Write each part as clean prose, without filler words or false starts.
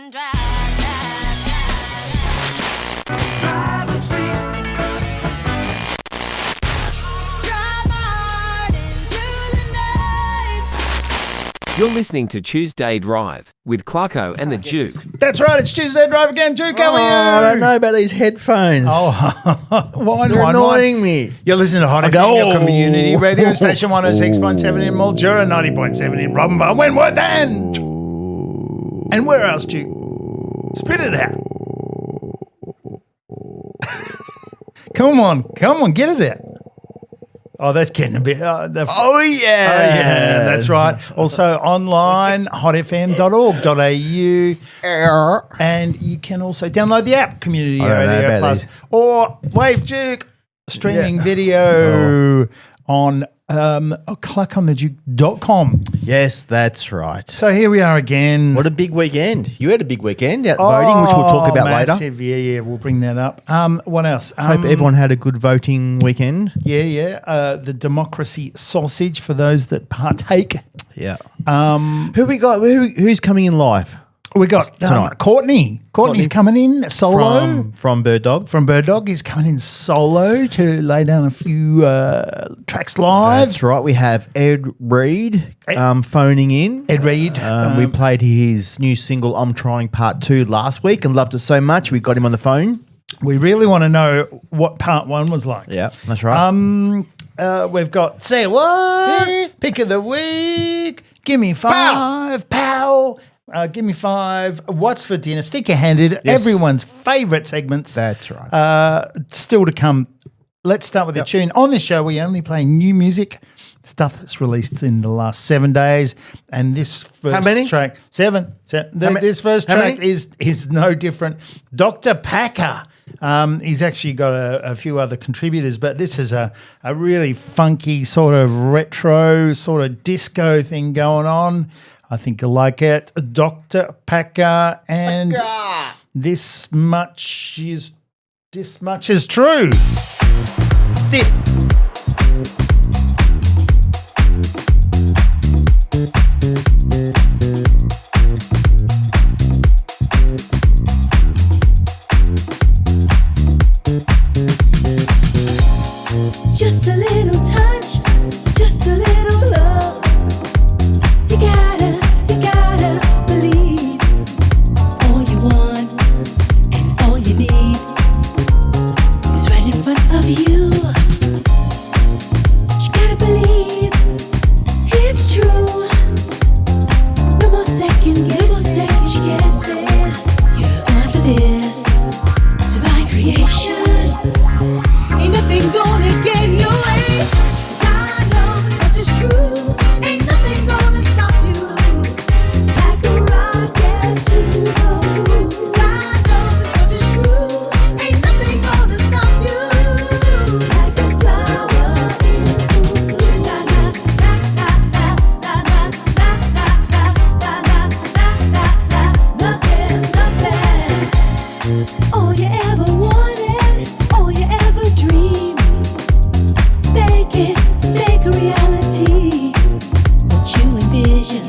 and drive, drive, drive, drive. Privacy. Drive hard into the night. You're listening to Tuesday Drive with Clarko and the Duke. That's right, it's Tuesday Drive again. Duke, how are you? I don't know about these headphones. They're annoying me. You're listening to Hot FM, your community radio station, 106.7 in Mildura, 90.7 in Robinville, Wentworth, and where else, Duke? Spit it out. Come on, get it out. Oh, that's getting a bit... Oh, yeah. Oh, yeah, that's right. Also online, hotfm.org.au. And you can also download the app, Community Radio Plus. Or Wave Duke, streaming video on clarkontheduke.com. Yes, that's right. So here we are again. What a big weekend. You had a big weekend out voting, which we'll talk about massive. later. Yeah, we'll bring that up. What else? Hope everyone had a good voting weekend. Yeah. The democracy sausage for those that partake. Yeah. Who we got? Who's coming in live? We got Courtney. Courtney's coming in solo. From Bird Dog. From Bird Dog. He's coming in solo to lay down a few tracks live. That's right. We have Ed Reed phoning in. Ed Reed. We played his new single, I'm Trying Part 2 last week and loved it so much. We got him on the phone. We really want to know what part 1 was like. Yeah, that's right. We've got Say What? Pick of the Week. Give me 5. Pow. Give me 5. What's for dinner? Stick your hand in it. Yes. Everyone's favourite segments. That's right. Still to come. Let's start with a tune. On this show, we only play new music, stuff that's released in the last 7 days. And this first track, 7. This first track is no different. Dr. Packer. He's actually got a few other contributors, but this is a really funky sort of retro, sort of disco thing going on. I think you'll like it. Dr. Packer, and this much is true. This. Just a little touch, just a little love. You gotta believe. All you want and all you need is right in front of you. But you gotta believe it's true. No more second guessing. You're born for this. Divine creation. Ain't nothing gonna get in your way. 'Cause I know this much is true. Ain't nothing gonna stop you. Like a rocket to the moon. 'Cause I know this much is true. Ain't nothing gonna stop you. Like a flower in the pool. Na na na na na na na na na na na na. Nothing. All you ever wanted, all you ever dreamed. Make a reality. What you envision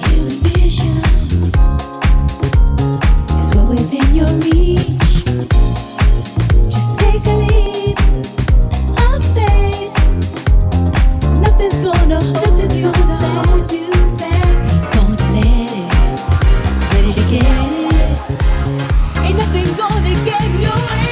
is what within your reach. Just take a leap of faith. Nothing's gonna hold you back. Ain't gonna let it. Ready to get it. Ain't nothing gonna get in your way.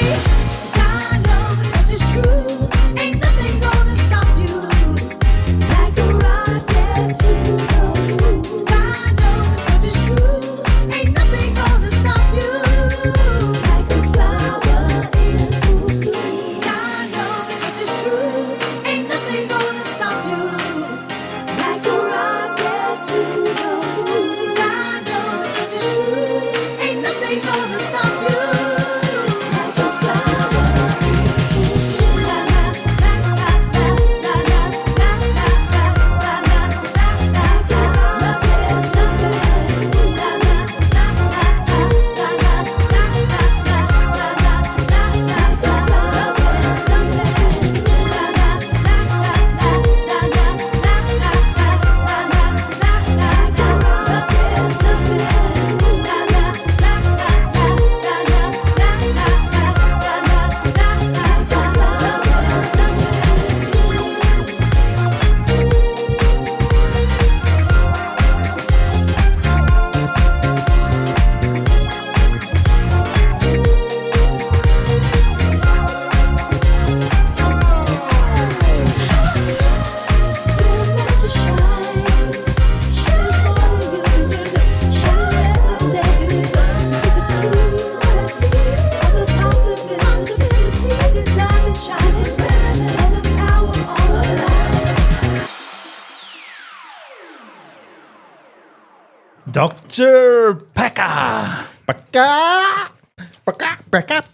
Dr. Packer.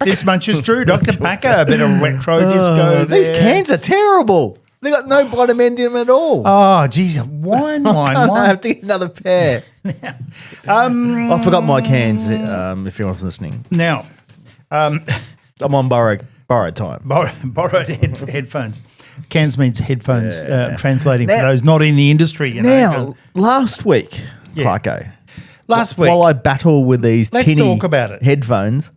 This much is true. Dr. Packer, a bit of retro disco there. These cans are terrible. They got no bottom end in them at all. Oh, geez. Wine. I have to get another pair. I forgot my cans, if anyone's listening. Now, I'm on borrowed time. borrowed headphones. Cans means headphones, translating Now- for those not in the industry. You know. Now, last week, Yeah. Clarko, Last week, while I battle with these Let's tinny talk about it. headphones,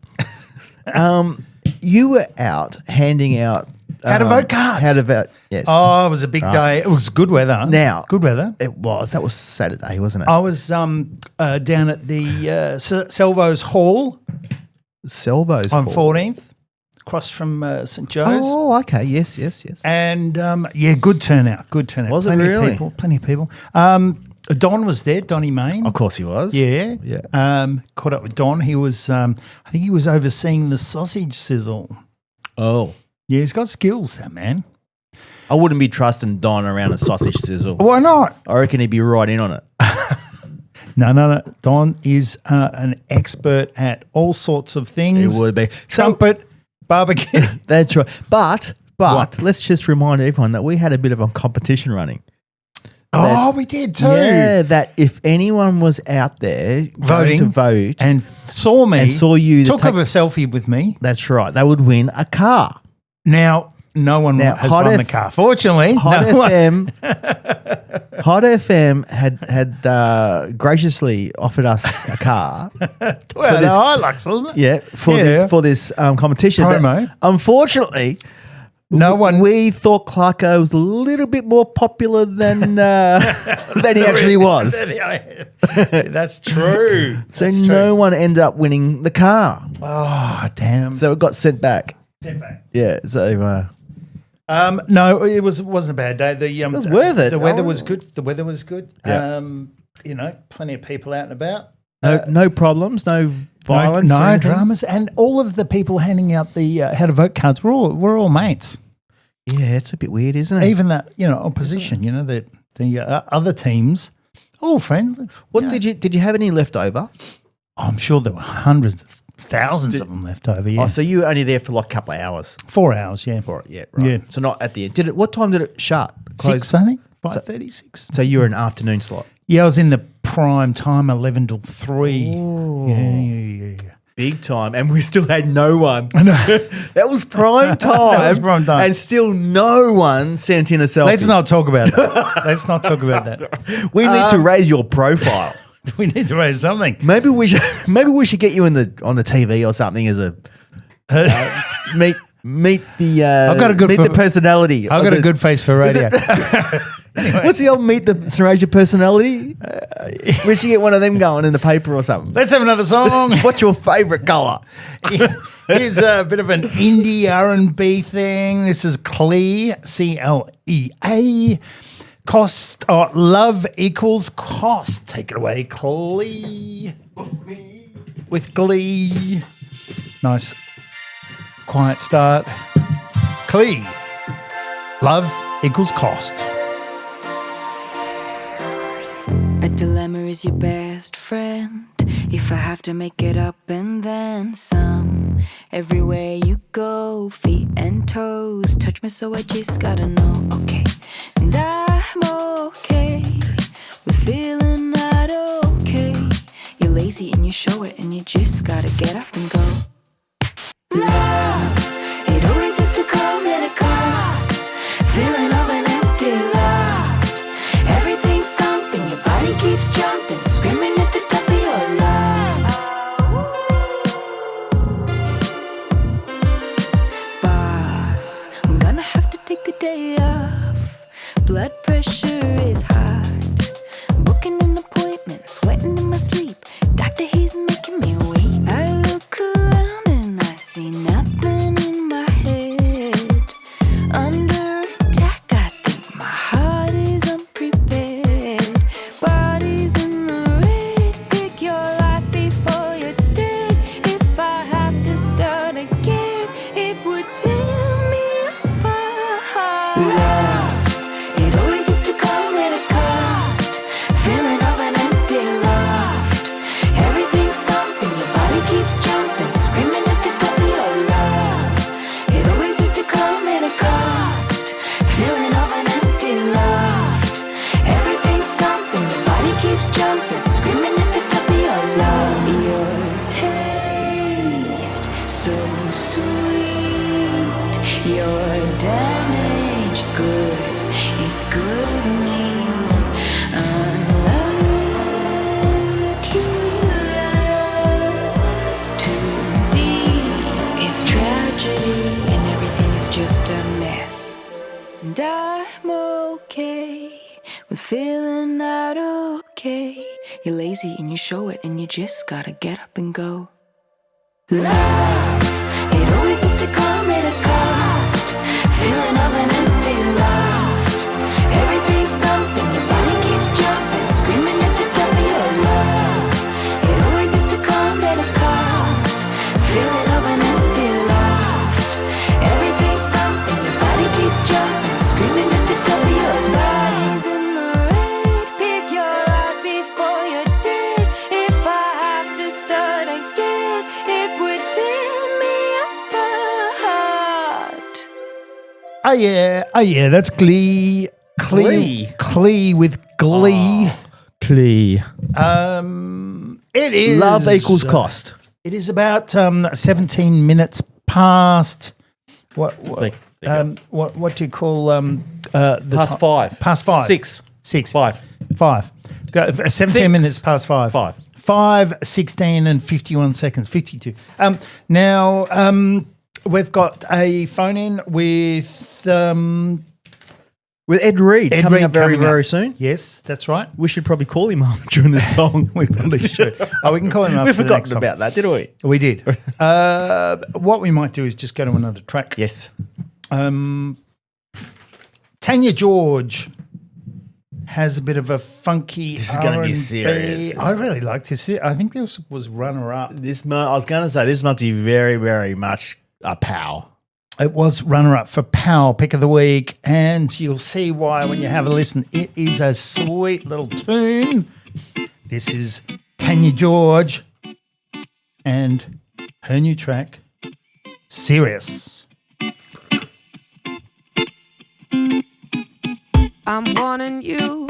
you were out handing out How to vote cards. How to vote, yes. Oh, it was a big day. It was good weather. Now- good weather. It was. That was Saturday, wasn't it? I was down at the Salvo's Hall Salvo's on Hall. 14th, across from St. Joe's. Oh, okay. Yes. And good turnout. Good turnout. Was it plenty really? Of people, plenty of people. Don was there, Donnie Main. Of course he was. Yeah. Yeah. Caught up with Don. He was, I think he was overseeing the sausage sizzle. Oh. Yeah, he's got skills, that man. I wouldn't be trusting Don around a sausage sizzle. Why not? I reckon he'd be right in on it. No. Don is an expert at all sorts of things. He would be. Trumpet, barbecue. That's right. But What? let's just remind everyone that we had a bit of a competition running. Oh, we did too. Yeah, that if anyone was out there going Voting to vote, and saw me And saw you took take- a selfie with me. that's right, they would win a car. Now, no one Now, has Hot won the F- car. Fortunately, Hot no one. FM, Hot FM had graciously offered us a car. Well, this- the Hilux, wasn't it? Yeah, for Yeah. this competition. But Promo. unfortunately, No one. we thought Clarko was a little bit more popular than than he actually was. That's true. So That's no true. one ended up winning the car. Oh, damn. So it got sent back. Step back. Yeah. So No, it wasn't a bad day. It was worth it. The weather Oh. was good. The weather was good. Yeah. Plenty of people out and about. no problems, no violence, or no anything? dramas, and all of the people handing out the how to vote cards. We're all mates. Yeah, it's a bit weird, isn't it? Even that opposition. The other teams, all friends. What did you have any left over? I'm sure there were hundreds of thousands of them left over. Yeah, Oh, so you were only there for like a couple of hours. 4 hours. Yeah, Yeah, right. Yeah. So not at the end. What time did it shut? Close? 6, I think. 5:36. So you were an afternoon slot. Yeah, I was in the prime time, 11 till 3. Yeah. Big time, and we still had no one. That was prime time. That was prime time. And still no one sent in a selfie. Let's not talk about that. Let's not talk about that. We need to raise your profile. We need to raise something. Maybe we should get you on the TV or something as a meet the I've got a good meet the personality. I've got a good face for radio. What's the old meet the Sarasia personality? We should get one of them going in the paper or something. Let's have another song. What's your favourite colour? Here's a bit of an indie R&B thing. This is Clea, CLEA. Cost, love equals cost. Take it away, Clea. With Glee. Nice, quiet start. Clea. Love equals cost. A dilemma is your best friend. If I have to make it up and then some. Everywhere you go, feet and toes. Touch me so I just gotta know, okay. And I'm okay with feeling not okay. You're lazy and you show it and you just gotta get up and go. Love, it always has to come at a cost. Feeling of an empty lot. Everything's thumping, your body keeps jumping, screaming at the top of your lungs. Boss, I'm gonna have to take a day off. Blood pressure is hot. Booking an appointment, sweating in my sleep. Doctor, he's making me weak. I look around and I see nothing in my head. Under attack, I think my heart is unprepared. Bodies in the red, pick your life before you're dead. If I have to start again, it would tear me apart. Love, it always has to come so sweet. Your damaged goods, it's good for me. Unlucky love, too deep. It's tragedy, and everything is just a mess. And I'm okay with feeling not okay. You're lazy and you show it, and you just gotta get up and go. Love, it always has to come at a cost. Feeling of an empty loft. Everything's thumping, your body keeps jumping, screaming at the top of your love. It always has to come at a cost. Feeling of an empty loft. Everything's thumping, your body keeps jumping, screaming at the top of your lungs. In the red, pick your life before you're dead. If I have to start again, it would tear me apart. Oh yeah, that's Glee. Glee with Glee. Glee. It is Love equals cost. It is about 17 minutes past. What do you call Past five. Past five. Six. Five. 17 Six. minutes past five. 5, 16 and 51 seconds. 52. Now we've got a phone in with Ed Reed coming up very soon. Yes, that's right. We should probably call him up during this song. We probably should. Oh, we can call him up. We've for the next forgotten song. about that, didn't we? We did. What we might do is just go to another track. Yes. Tanya George has a bit of a funky. This is gonna be R&B. serious. I really like this. I think this was runner up. I was going to say this must be very, very much a pow. It was runner up for Power Pick of the Week, and you'll see why when you have a listen. It is a sweet little tune. This is Tanya George and her new track, Serious. I'm warning you,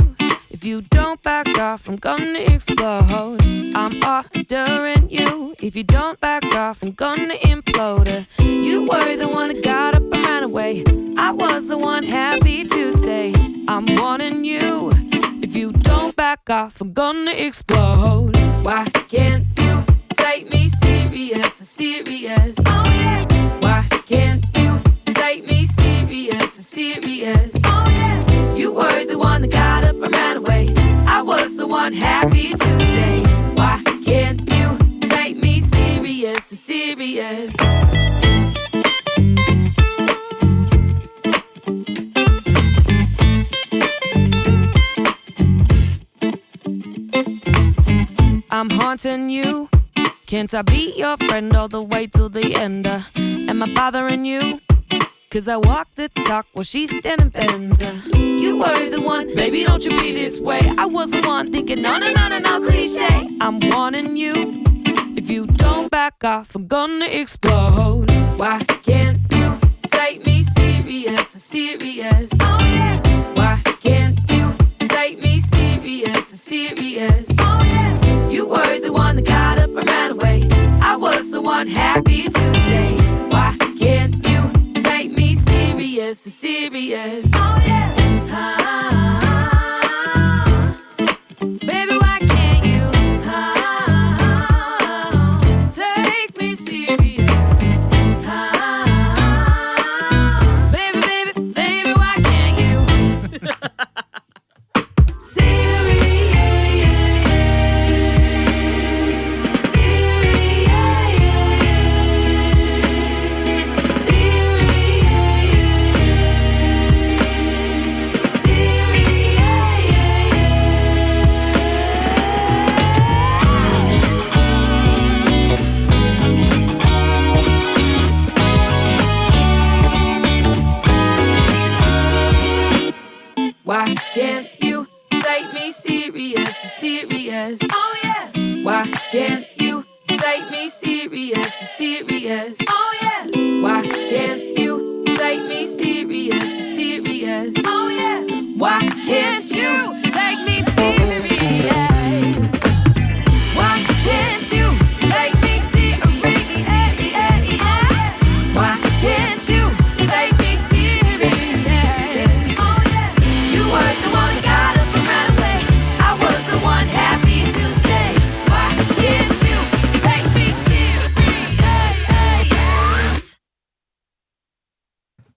if you don't back off, I'm gonna explode. I'm ordering you, if you don't back off, I'm gonna implode. You were the one that got up and ran away. I was the one happy to stay. I'm warning you, if you don't back off, I'm gonna explode. Why can't you take me serious, serious? Oh yeah. Why can't you take me serious, serious? Oh yeah. You were the one that got up and ran away. I was the one happy to stay. Why can't you take me serious, serious? I'm haunting you. Can't I be your friend all the way to the end? Am I bothering you? Cause I walk the talk while she's standing pens. You were the one, baby, don't you be this way. I was the one thinking, no, cliche. I'm warning you, if you don't back off, I'm gonna explode. Why can't you take me serious, serious? Oh yeah. Why can't you take me serious, serious? Oh yeah. You were the one that got up and ran away. I was the one happy to stay. Why can't you take me serious, serious? Oh yeah. Baby, why can't you take me serious? Baby, why can't you? Why can't you take me serious, serious? Oh yeah. Why can't you take me serious, serious? Oh yeah. Why can't you take me serious, serious? Oh yeah. Why can't you take me serious? Why can't you take me serious? Oh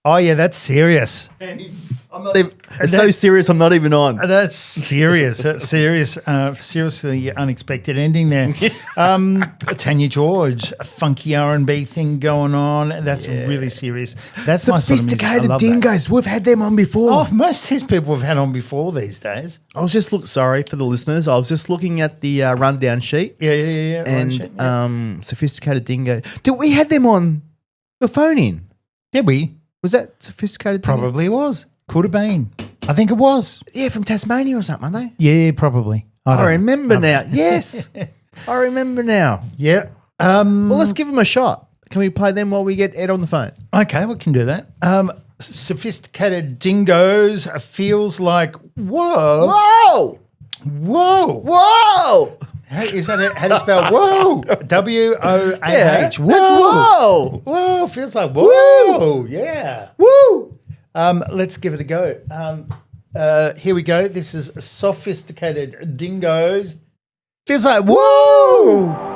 Oh, yeah, that's serious. I'm not even. It's so serious. I'm not even on. That's serious. That's serious. Seriously unexpected ending there. Tanya George, a funky R&B thing going on. That's really serious. That's my sort of music. I Sophisticated love dingoes. that. We've had them on before. Oh, most of these people we've had on before these days. I was just sorry for the listeners. I was just looking at the rundown sheet. Yeah. And Sophisticated dingo. Did we had them on the phone in? Did we? Was that Sophisticated dingo? Probably was. Could have been. I think it was. Yeah, from Tasmania or something, aren't they? Yeah, probably. I remember now. Yes. I remember now. Yeah. Well, let's give them a shot. Can we play them while we get Ed on the phone? Okay, we can do that. Sophisticated dingoes feels like whoa. Is that how do you spell whoa? WOAH. Yeah, whoa. that's whoa. Whoa feels like whoa. Yeah. Woo. Let's give it a go. Here we go. This is Sophisticated Dingoes. Feels like whoa.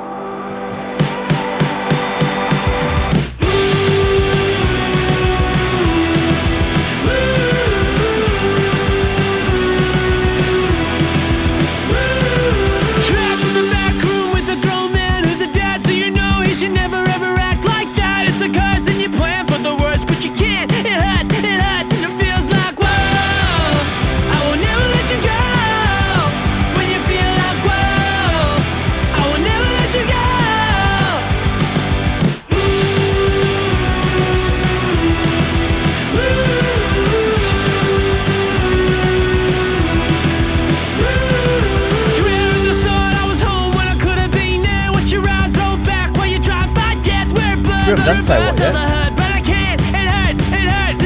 Don't say what, yeah? You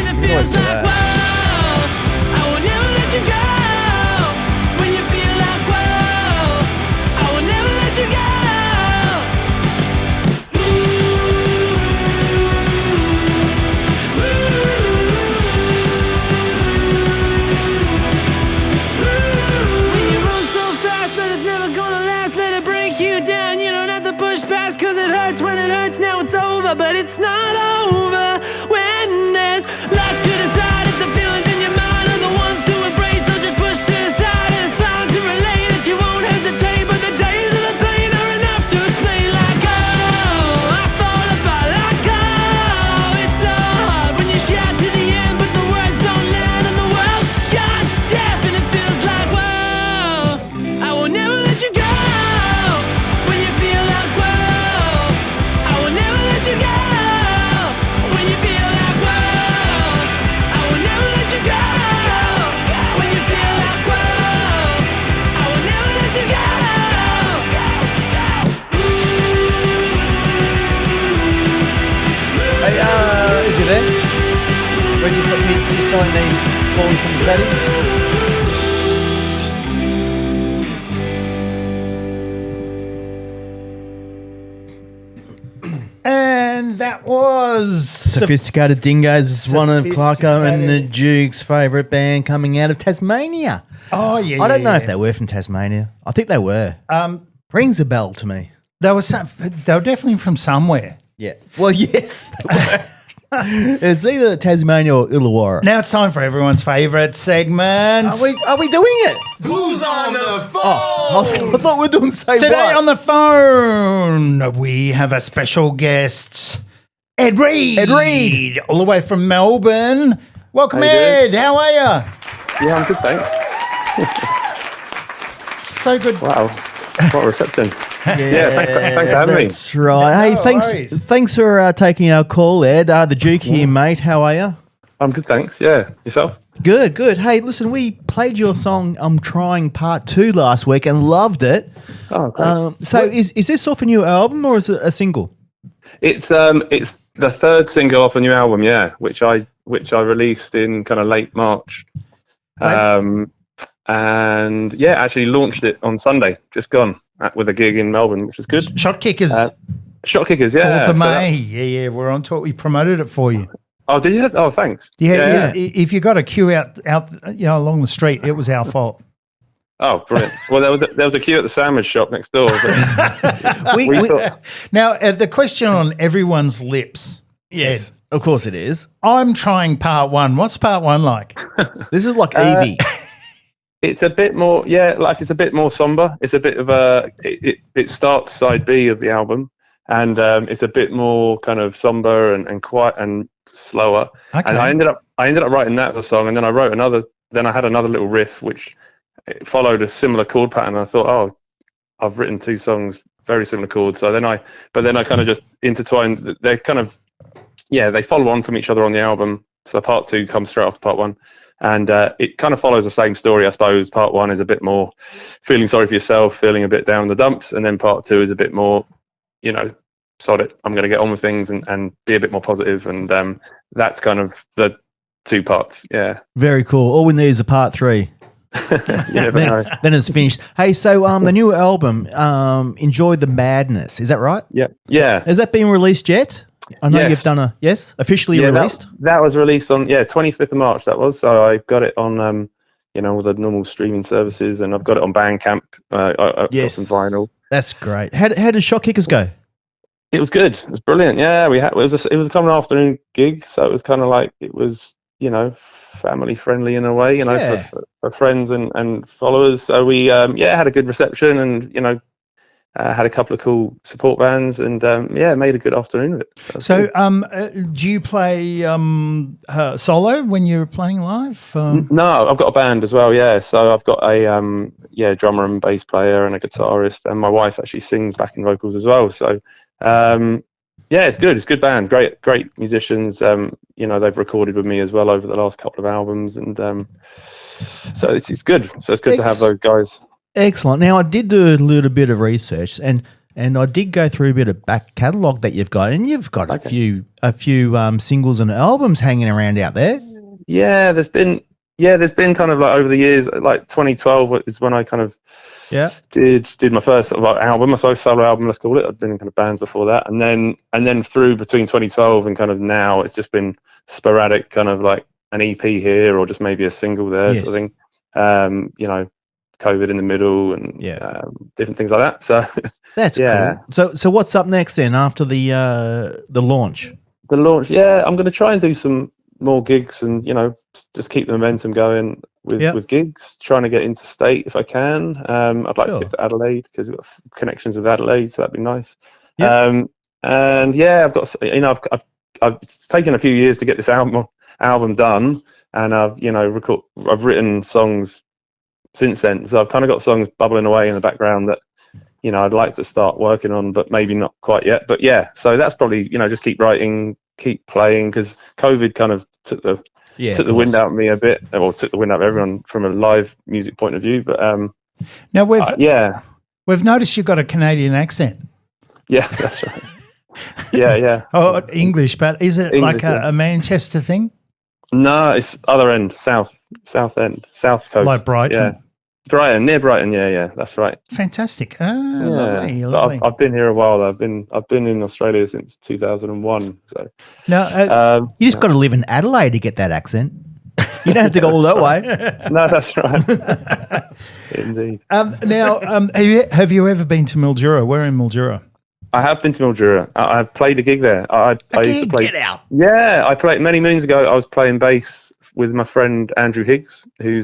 can always do that. I will never let you go. When you feel like whoa, I will never let you go. When you run so fast, but it's never gonna last. Let it break you down. You don't have to push past, 'cause it hurts when it hurts. Now it's over, but it's not over when there's left to decide. If the feelings in your mind are the ones to embrace, so just push to the side, and it's fine to relay that you won't hesitate. But the days of the pain are enough to explain. Like, oh, I fall apart. Like, oh, it's so hard when you shout to the end, but the words don't land, and the world's gone deaf, and it feels like, whoa, I will never let you go. When you feel like, whoa, I will never let you go. When you feel like, whoa, I will never let you go. When you feel like, whoa, I will never let you go. Hey, is he there? Where's he from? He's telling me he's calling from the chatting. And that was Sophisticated Dingoes is one of Clarko and the Duke's favourite band coming out of Tasmania. Oh, yeah. I don't know if they were from Tasmania. I think they were. Rings a bell to me. They were definitely from somewhere. Yeah. Well, yes, they were. It's either Tasmania or Illawarra. Now it's time for everyone's favourite segment. Are we doing it? Who's on the phone? Oh, I thought we were doing Say Today What. on the phone, we have a special guest, Ed Reed. Ed Reed. All the way from Melbourne. Welcome, How you Ed. doing? How are you? Yeah, I'm good, thanks. So good. Wow, what a reception. Yeah, thanks for having me. That's right. Hey, No thanks worries. thanks for taking our call, Ed. The Duke here, mate. How are you? I'm good, thanks. Yeah, yourself? Good, good. Hey, listen, we played your song I'm Trying Part 2 last week and loved it. Oh, great. So is this off a new album or is it a single? It's the third single off a new album, yeah, which I released in kind of late March. And yeah, actually launched it on Sunday, just gone, with a gig in Melbourne, which is good. Shot Kickers. Shot Kickers, yeah. 4th of so May. Yeah, we're on tour. We promoted it for you. oh, did you? Oh, thanks. Yeah. If you got a queue out, along the street, it was our fault. Oh, brilliant. Well, there was a queue at the sandwich shop next door. But We thought, Now, the question on everyone's lips. yes. Ed, Of course it is. I'm trying part 1. What's part 1 like? This is like Evie. It's a bit more, it's a bit more somber. It's a bit of it starts side B of the album, and it's a bit more kind of somber and quiet and slower. Okay. And I ended up writing that as a song, and then I had another little riff which followed a similar chord pattern. And I thought, oh, I've written 2 songs, very similar chords. So then I kind of just intertwined. They're kind of, they follow on from each other on the album. So part 2 comes straight after part 1. And it kind of follows the same story, I suppose. Part 1 is a bit more feeling sorry for yourself, feeling a bit down in the dumps. And then part 2 is a bit more, sod it, I'm going to get on with things and be a bit more positive. And that's kind of the 2 parts, yeah. Very cool. All we need is a part 3. Then it's finished. Hey, so the new album, Enjoy the Madness, is that right? Yeah. Has that been released yet? I know you've done officially released. That was released on 25th of March. That was, so I got it on all the normal streaming services, and I've got it on Bandcamp. Got some vinyl. That's great. How did Shot Kickers go? It was good. It was brilliant. Yeah, it was a kind of afternoon gig, so it was kind of like it was family friendly in a way, for friends and followers. So we had a good reception, and had a couple of cool support bands, and made a good afternoon of it. So do you play solo when you're playing live? No, I've got a band as well. Yeah, so I've got a drummer and bass player and a guitarist, and my wife actually sings backing vocals as well. So it's good. It's a good band. Great musicians. They've recorded with me as well over the last couple of albums, and so it's good. So it's good to have those guys. Excellent. Now, I did do a little bit of research, and I did go through a bit of back catalogue that you've got, and you've got a few singles and albums hanging around out there. Yeah, there's been kind of like over the years, like 2012 is when I kind of did my first album, my solo album, let's call it. I've been in kind of bands before that, and then through between 2012 and kind of now, it's just been sporadic, kind of like an EP here or just maybe a single there, sort of thing. COVID in the middle and different things like that. So that's cool. So what's up next then after the launch? The launch, I'm going to try and do some more gigs and just keep the momentum going with gigs. Trying to get into state if I can. I'd like to get to Adelaide because we've got connections with Adelaide, so that'd be nice. And I've got I've taken a few years to get this album done, and I've written songs since then, so I've kind of got songs bubbling away in the background that I'd like to start working on, but maybe not quite yet. But so that's probably just keep writing, keep playing, because COVID kind of took the wind out of me a bit, or took the wind out of everyone from a live music point of view. But now we've noticed you've got a Canadian accent. Yeah, that's right. Yeah. Oh, English, but is it English, like a Manchester thing? No, it's other end, south end, south coast. Like Brighton? Yeah. Brighton, near Brighton, yeah, that's right. Fantastic. Lovely. I've been here a while. I've been in Australia since 2001. So no, you just got to live in Adelaide to get that accent. You don't have to go all that way. No, that's right. Indeed. Now, have you ever been to Mildura? Where in Mildura? I have been to Mildura. I've played a gig there. I used to play. Get out. Yeah, I played many moons ago. I was playing bass with my friend Andrew Higgs, who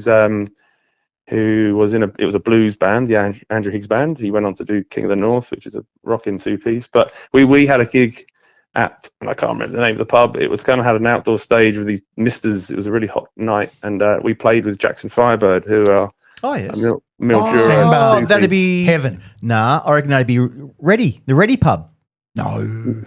was it was a blues band, the Andrew Higgs band. He went on to do King of the North, which is a rocking 2-piece. But we had a gig at, and I can't remember the name of the pub. It was kind of had an outdoor stage with these misters. It was a really hot night, and we played with Jackson Firebird, who are Mildura. That'd be heaven. Nah, I reckon that'd be the Ready pub. No,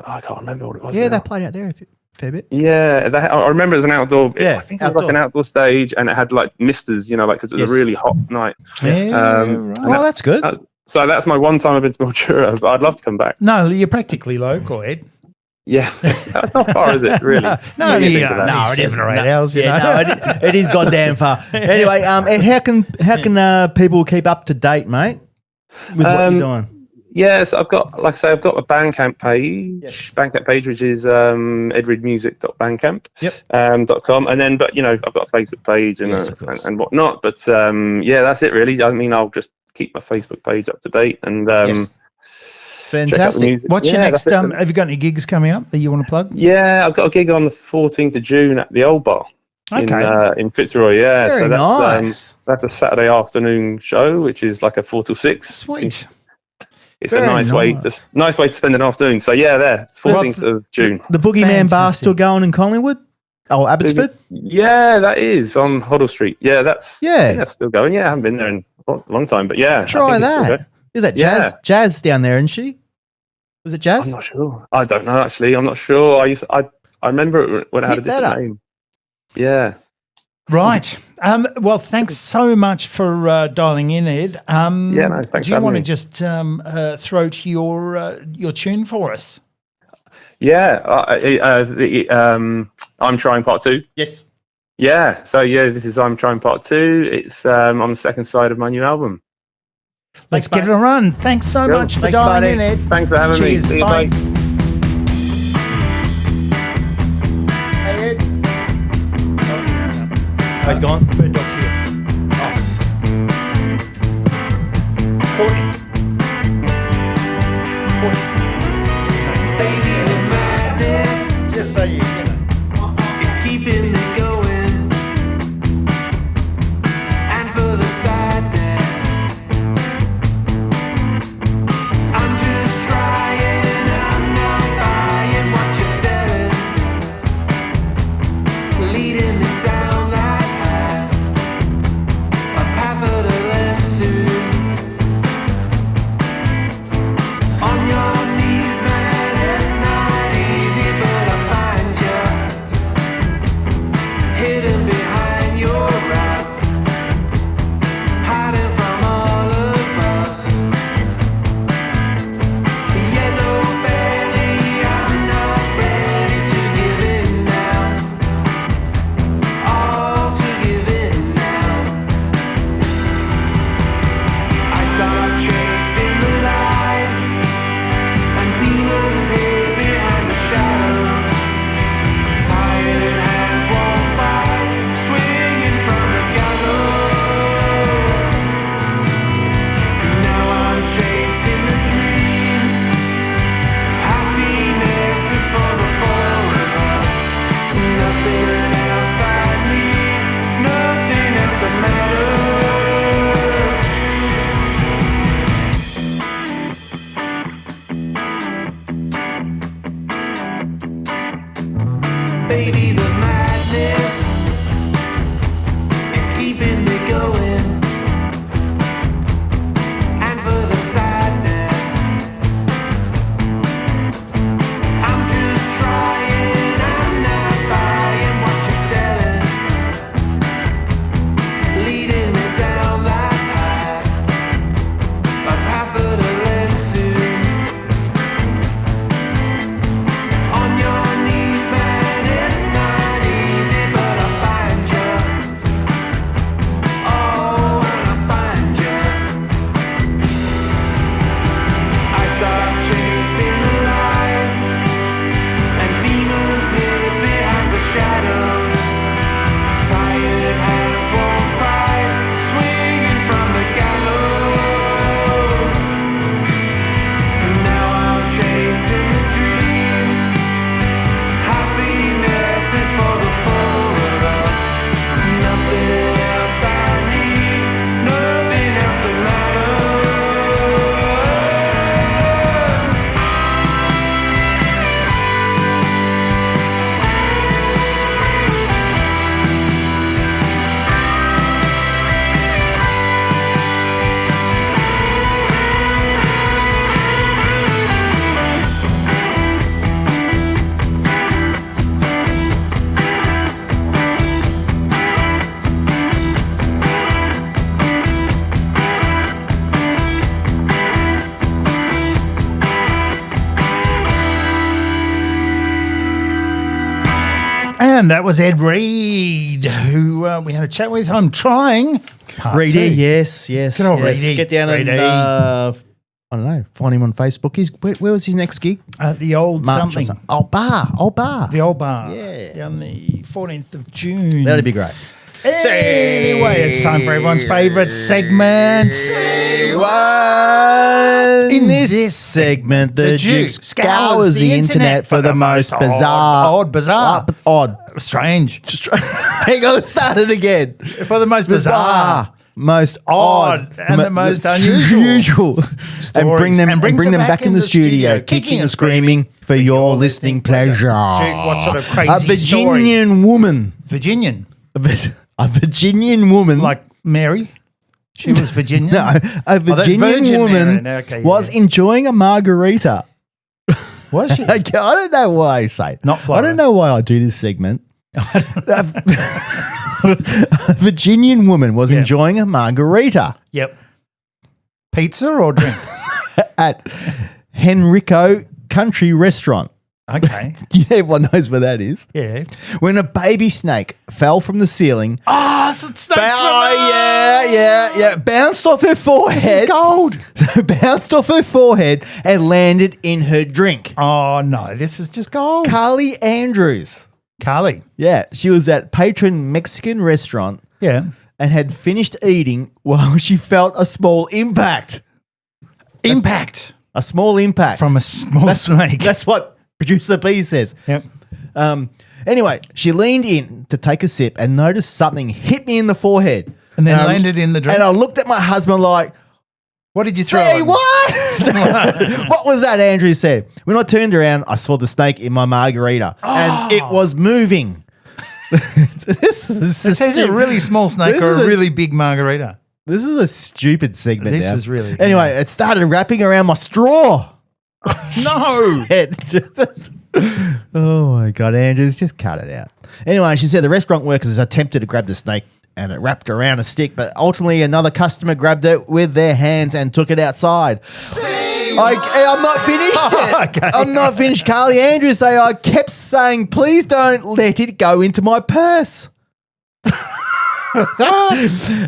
I can't remember what it was. Yeah, now. they played out there a fair bit. Yeah, I remember it was an outdoor. Yeah, I think it was like an outdoor stage, and it had like misters, because it was a really hot night. Right. Well, that's good. So that's my one time I've been to Mildura, but I'd love to come back. No, you're practically local, Ed. Yeah, that's not far, is it? Really? No, it isn't 8 hours. It is goddamn far. Anyway, Ed, how can people keep up to date, mate, with what you're doing? Yes, I've got, like I say, I've got a Bandcamp page, which is edridmusic.bandcamp.com, and then, but I've got a Facebook page and whatnot. But that's it really. I mean, I'll just keep my Facebook page up to date, and Fantastic. What's your next? Have you got any gigs coming up that you want to plug? Yeah, I've got a gig on the 14th of June at the Old Bar in Fitzroy. Yeah, Very so nice. That's a Saturday afternoon show, which is like a 4 till 6. Sweet. It's a nice way to spend an afternoon. So yeah, there, 14th of June. The Boogeyman Bar still going in Collingwood? Oh, Abbotsford? Yeah, that is on Hoddle Street. Yeah, that's still going. Yeah, I haven't been there in a long time, but yeah. Try that. Is that Jazz? Yeah. Jazz down there, isn't she? Was it Jazz? I'm not sure. I don't know, actually. I'm not sure. I remember it when it had a different name. Yeah. Right. Well, thanks so much for dialing in, Ed. Thanks. Do you want to just throw to your tune for us? Yeah. I'm Trying Part 2. Yes. Yeah. So, this is I'm Trying Part 2. It's on the second side of my new album. Let's give it a run. Thanks so much for dialing in, Ed. Thanks for having me. See you, bye. bye. Hey, Ed. Oh, he's gone? Bird Dog's here. Courtney. What's his name? Baby, the madness, Just so you know. it's keeping me going. And for the sadness, I'm just trying, I'm not buying what you're selling. Leading me down that path, a path of the lens soon. On your knees, man, it's not easy, but I find you hidden behind your rap, hiding from all of us. The yellow belly, I'm not ready to give in now. All to give in now. I start tracing the lies, and demons hid behind the shadows. Tired hands won't fight, swinging from the gallows. Now I'm chasing the dream. Happiness is for the four of us. Nothing else I need, nothing else that matters. Baby, the madness, it's keeping me going. And for the sadness, I'm just trying, I'm not buying what you're selling. Leading me down that path, a path of the lens soon. On your knees, man, it's not easy, but I find you. Oh, when I find you, I start chasing the lies, and demons hid behind the shadows. Tired hands won't fight, swinging from the gallows. And now I'm chasing the dreams. Happiness is for the four of us. Nothing else I need, nothing else that matters. And that was Ed Reed, who we had a chat with. I'm trying. Reedy, yes. Good old Reedy. Get down and, Reedy. I don't know, find him on Facebook. Where was his next gig? The old March or something. Old Bar. The old bar. Yeah. On the 14th of June. That'd be great. Anyway, it's time for everyone's favourite segment. In this segment, the Duke scours the internet for the most bizarre... Odd. Strange. Hang on, let's start it again. For the most bizarre. Most odd and the most unusual and bring them back in the studio, kicking and screaming for your listening pleasure. Duke, what sort of crazy A Virginian woman. Virginian? A Virginian woman. Like Mary? She was Virginian? No, a Virginian woman was enjoying a margarita. Was she? I don't know why I say it. Not Florida. I don't know why I do this segment. A Virginian woman was enjoying a margarita. Yep. Pizza or drink? At Henrico Country Restaurant. Okay. Everyone knows where that is. Yeah. When a baby snake fell from the ceiling. Oh, it's snakes yeah. Bounced off her forehead. This is gold. Bounced off her forehead and landed in her drink. Oh, no. This is just gold. Carly Andrews. Carly. Yeah. She was at Patron Mexican restaurant. Yeah. And had finished eating while she felt a small impact. A small impact. From a small snake. That's what Producer B says. Yep. Anyway, she leaned in to take a sip and noticed something hit me in the forehead. And then landed in the drink. And I looked at my husband like, what did you throw? Say what? What was that? Andrew said. When I turned around, I saw the snake in my margarita and it was moving. This is a really small snake or a really big margarita. This is a stupid segment. This is really. Anyway, it started wrapping around my straw. No. Oh my God, Andrews, just cut it out. Anyway, she said the restaurant workers attempted to grab the snake and it wrapped around a stick, but ultimately another customer grabbed it with their hands and took it outside. I'm not finished yet. Okay. I'm not finished. Carly Andrews say I kept saying, please don't let it go into my purse.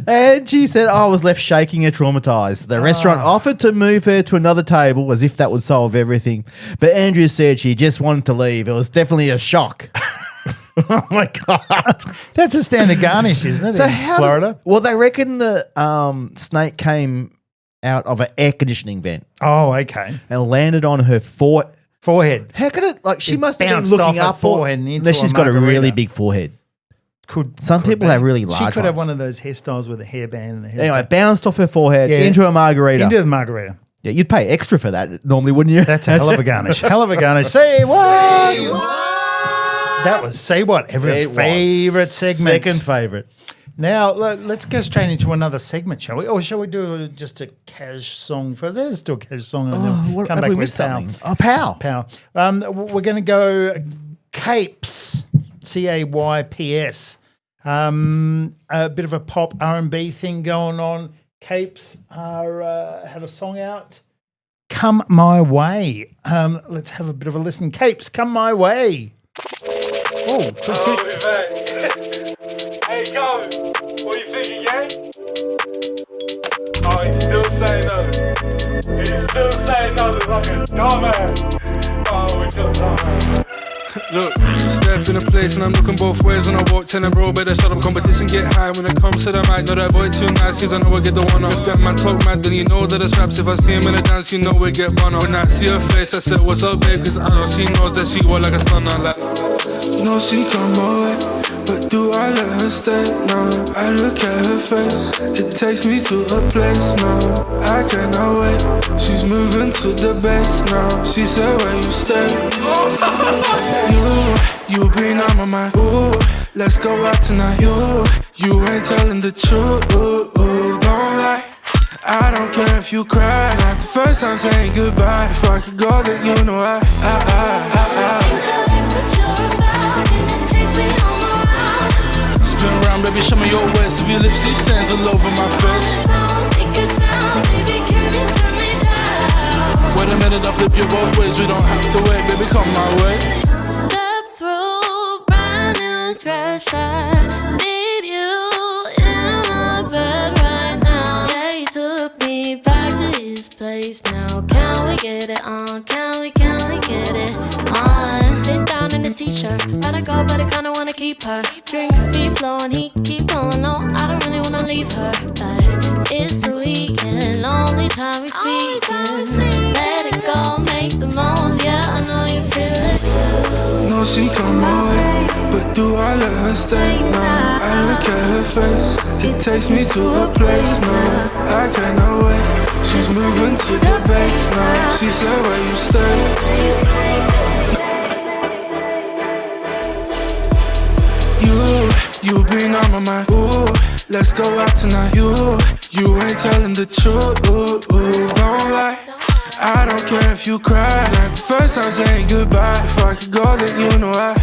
And she said I was left shaking and traumatized. The restaurant offered to move her to another table as if that would solve everything. But Andrews said she just wanted to leave. It was definitely a shock. Oh my God. That's a standard garnish, isn't it? So in Florida? Well, they reckon the snake came out of an air conditioning vent. Oh, okay. And landed on her forehead. How could it, like, she must have been bounced looking off up her forehead and into unless she's got a margarita. really big forehead. Some people be. have really large She could have ones. one of those hairstyles with a hairband and the hair. Anyway, bounced off her forehead into a margarita. Into the margarita. Yeah, you'd pay extra for that normally, wouldn't you? That's a hell of a garnish. Hell of a garnish. Say what? Say what? That was Say What, everyone's favourite segment. Second favourite. Now, let's go straight into another segment, shall we? Or shall we do just a cash song first? Let's do a cash song and then come back we with missed Pow. something? Oh, Pow. Pow. We're going to go Capes, Cayps. A bit of a pop R&B thing going on. Capes have a song out. Come My Way. Let's have a bit of a listen. Capes, Come My Way. Oh, hey, go. What you thinking, yeah? Oh, he's still saying no. He's still saying no like a dumbass. Oh, he's a dumbass. Look, step in a place and I'm looking both ways when I walk 10 and bro, better shut up, competition get high when it comes to the mic. Know that boy too nice, cause I know I get the one up. If that man talk mad, then you know that it's raps. If I see him in a dance, you know we get one up. When I see her face, I said, what's up, babe? Cause I know she knows that she was like a son. I'm like, no, she come my way, but do I let her stay? No, I look at her face, it takes me to a place. No, I cannot wait, she's moving to the base now. She said, where you stay? You been on my mind. Ooh, let's go out tonight. You ain't telling the truth. Don't lie. I don't care if you cry. Not the first time saying goodbye. If I could go, then you know I. Spin around, baby, show me your waist. If your lipstick stains all over my face. Wait a minute, I'll flip you both ways. We don't have to wait, baby, come my way. Step through brand new dress. I need you in my bed right now. Yeah, you took me back to his place now. Can we get it on? Can we get it on? Sit down in his t-shirt. Gotta go, but I kinda wanna keep her. Drinks be flowing, he keep going. leave her, but it's the weekend, only time we speaking. Let it go, make the most, yeah, I know you feel it too. No, she come my way, but do I let her stay? No, I look at her face, it takes me to a place. No, I cannot wait. She's moving to the base now. She said, where you stay? You been on my mind. Ooh, let's go out tonight. You ain't telling the truth. Don't lie. I don't care if you cry. Like the first time saying goodbye. If I could go, then you know I.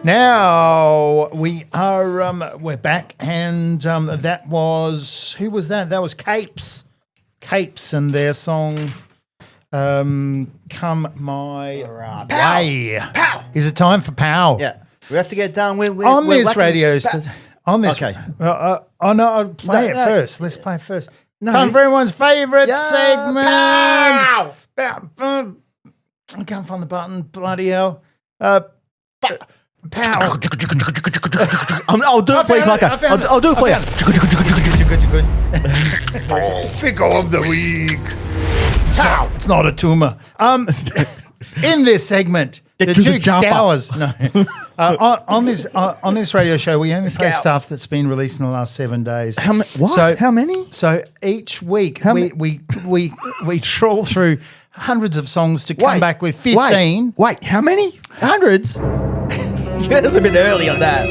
Now we are we're back, and that was, who was that? That was Capes, and their song "Come My Way." Pow! Is it time for Pow? Yeah, we have to get done with on this radio. On this, okay. No, I'll play it first. Let's play it first. No. Time for everyone's favourite segment. Pow! I can't find the button. Bloody hell. Pow. I'll do it for you, Clarko. I'll do it for you. Figure of the week. It's not a tumour. In this segment, the Duke scours. No. On this radio show, we only play stuff that's been released in the last 7 days. What? How many? So each week we trawl through hundreds of songs to come back with 15. Wait, how many? Hundreds? You guys a bit early on that.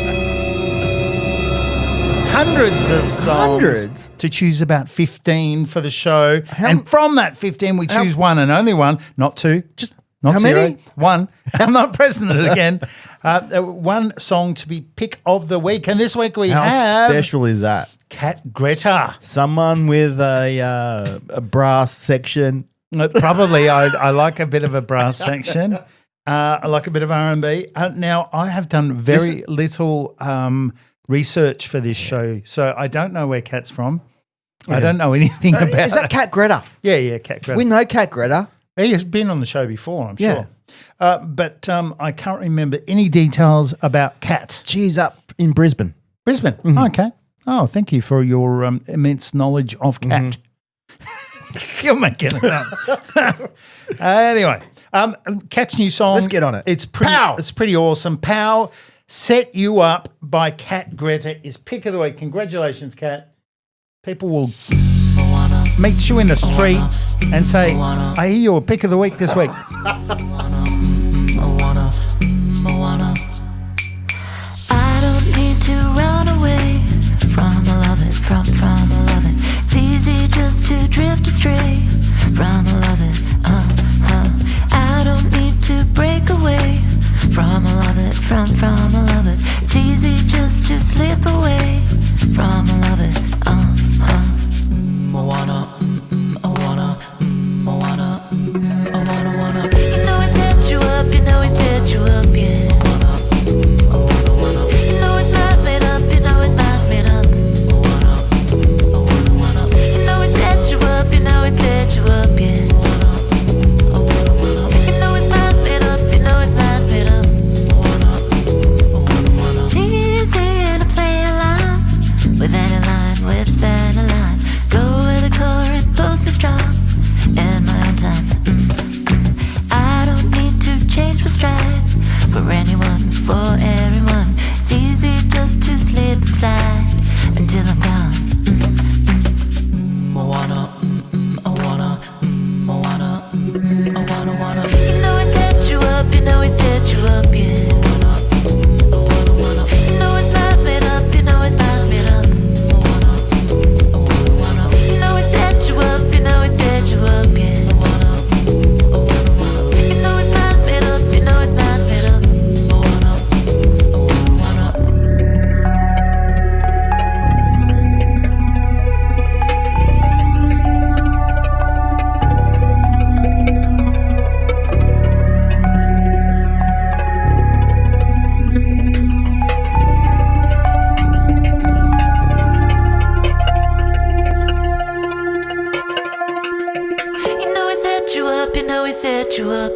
Hundreds of songs to choose about 15 for the show. And from that 15, we choose one and only one, not two, just not how zero. Many? One. I'm not pressing it again. One song to be pick of the week. And this week we have... How special is that? Cat Greta. Someone with a brass section. Probably. I like a bit of a brass section. I like a bit of R&B. Now, I have done very little research for this show, so I don't know where Cat's from. Yeah. I don't know anything about it. Is that Cat Greta? Yeah, Cat Greta. We know Cat Greta. He has been on the show before, I'm sure. But I can't remember any details about Cat. She's up in Brisbane. Brisbane? Mm-hmm. Okay. Oh, thank you for your immense knowledge of Cat. Mm-hmm. You're making it up. Anyway, Cat's new song. Let's get on it. It's pretty awesome. Pow, Set You Up by Cat Greta is pick of the week. Congratulations, Cat. People will meet you in the street and say, I hear you're pick of the week this week. I don't need to run away from a loving, from a loving. It's easy just to drift astray from a loving. I don't need to break away from a loving, from a loving. It's easy just to slip away from a loving. You know I set you up, you know I set you up, yeah. You know his mind's made up, you know his mind's made up. You know I set you up, you know I set you up, yeah. You know his mind's made up, you know his mind's made up.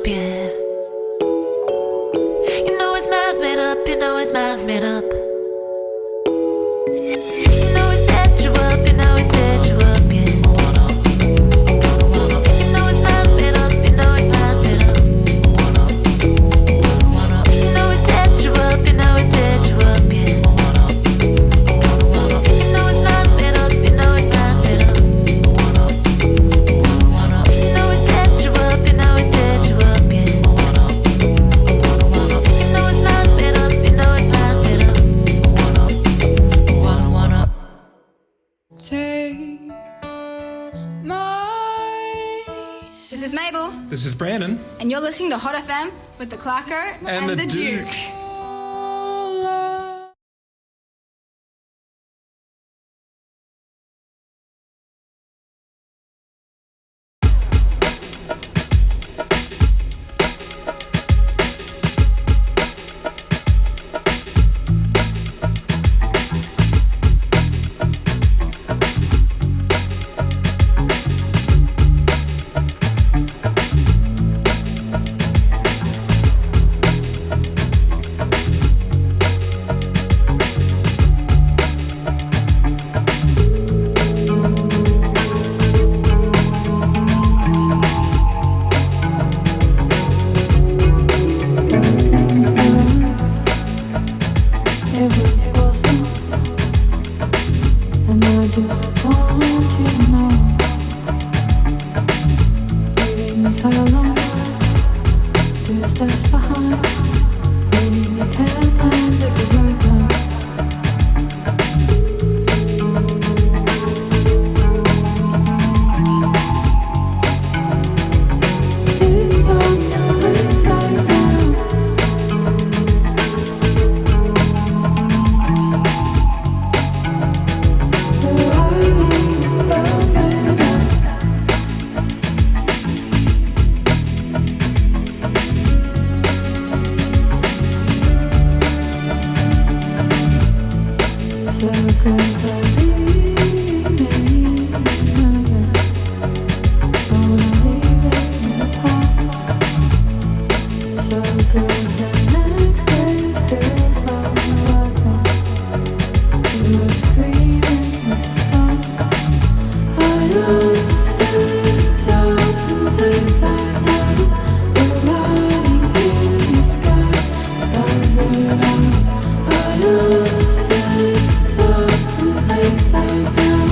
yeah. You know his mind's made up, you know his mind's made up. You know he set you up, you know he set you up, yeah. You know his mind's made up, you know his mind's made up. You know he set you up, you know he set you up, yeah. You know his mind's made up, you know his mind's made up. You know he set you up, you know he set you up, yeah. You know his mind's made up, you know his mind's made up. Take my. This is Mabel, This is Brandon. and you're listening to Hot FM with the Clarko And the Duke. Those things were, it was awesome, and I just want you to know, leaving this hollow night, 2 steps behind, reading your 10 lines like a roadmap. It's on your inside now. The writing is spells it out. So good that leaving me nervous. I wanna leave it in the past. So good that next day still felt worth it. You were screaming at the stars. I understand it's open inside now. The writing in the sky spells it out. I understand it's open inside now.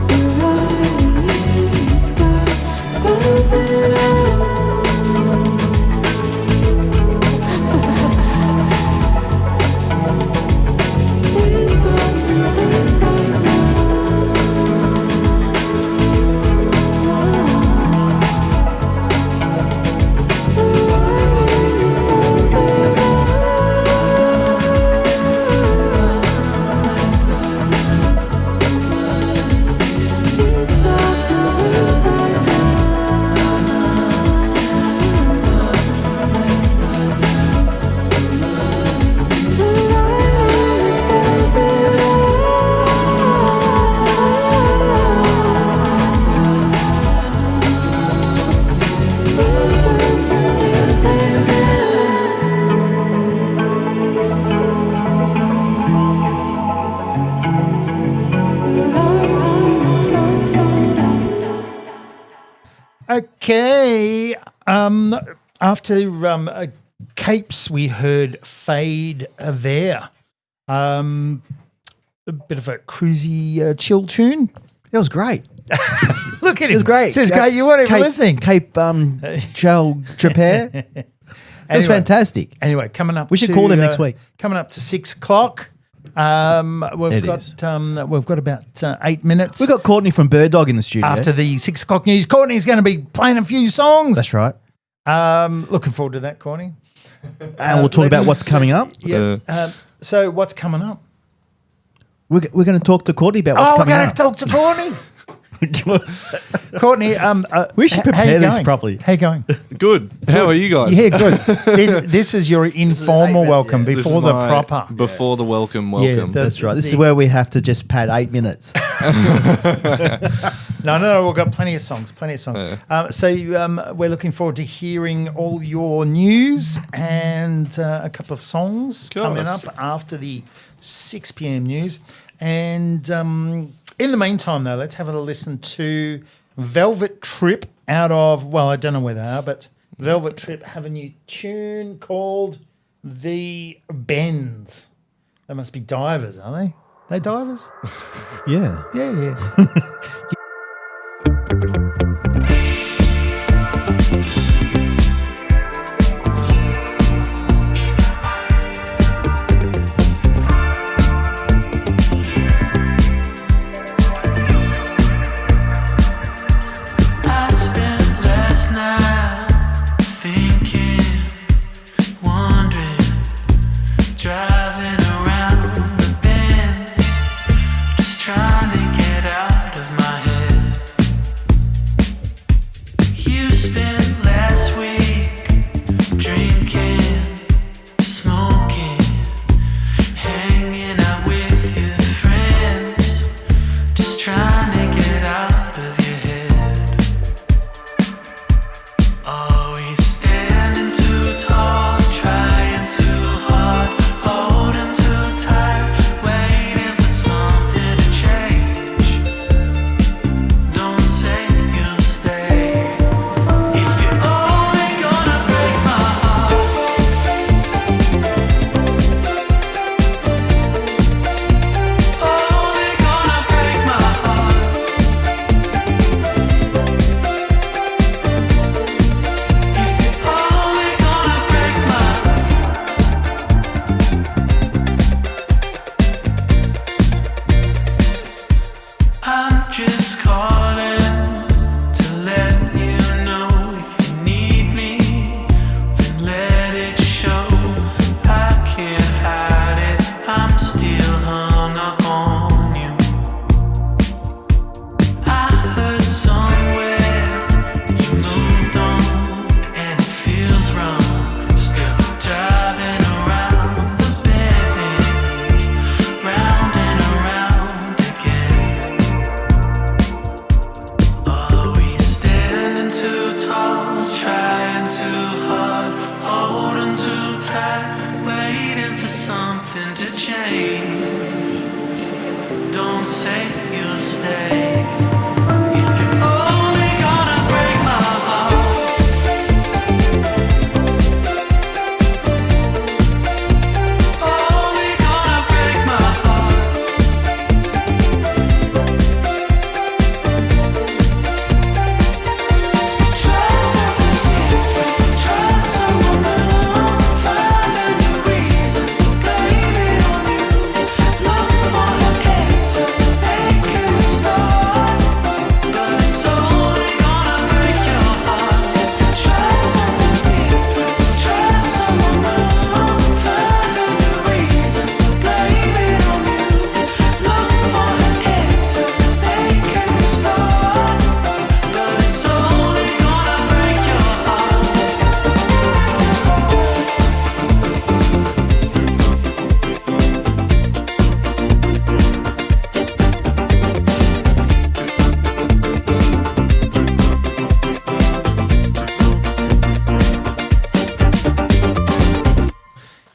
The writing in the sky spells it out. It's open inside now. The writing spells it out. Okay. After Capes, we heard Fade There. A bit of a cruisy chill tune. It was great. Look at him. It was great. Says great. You weren't even listening. Cape Joel Trepare. It was fantastic. Anyway, coming up. We should call them next week. Coming up to 6 o'clock. We've got about 8 minutes. We've got Courtney from Bird Dog in the studio. After the 6 o'clock news, Courtney's going to be playing a few songs. That's right. Looking forward to that, Courtney. And we'll talk about what's coming up. Yeah. So what's coming up? We're going to talk to Courtney about what's coming we're going up. to talk to Courtney. Courtney, we should prepare this properly. How you going? Good. How are you guys? Yeah, good. This is your informal welcome before the proper. Before the welcome. Yeah, that's right. This is where we have to just pad 8 minutes. No, we've got plenty of songs. So we're looking forward to hearing all your news and a couple of songs coming up after the 6 p.m. news. And in the meantime, though, let's have a listen to Velvet Trip out of, well, I don't know where they are, but Velvet Trip have a new tune called The Bends. They must be divers, are they? They divers? Yeah. Yeah.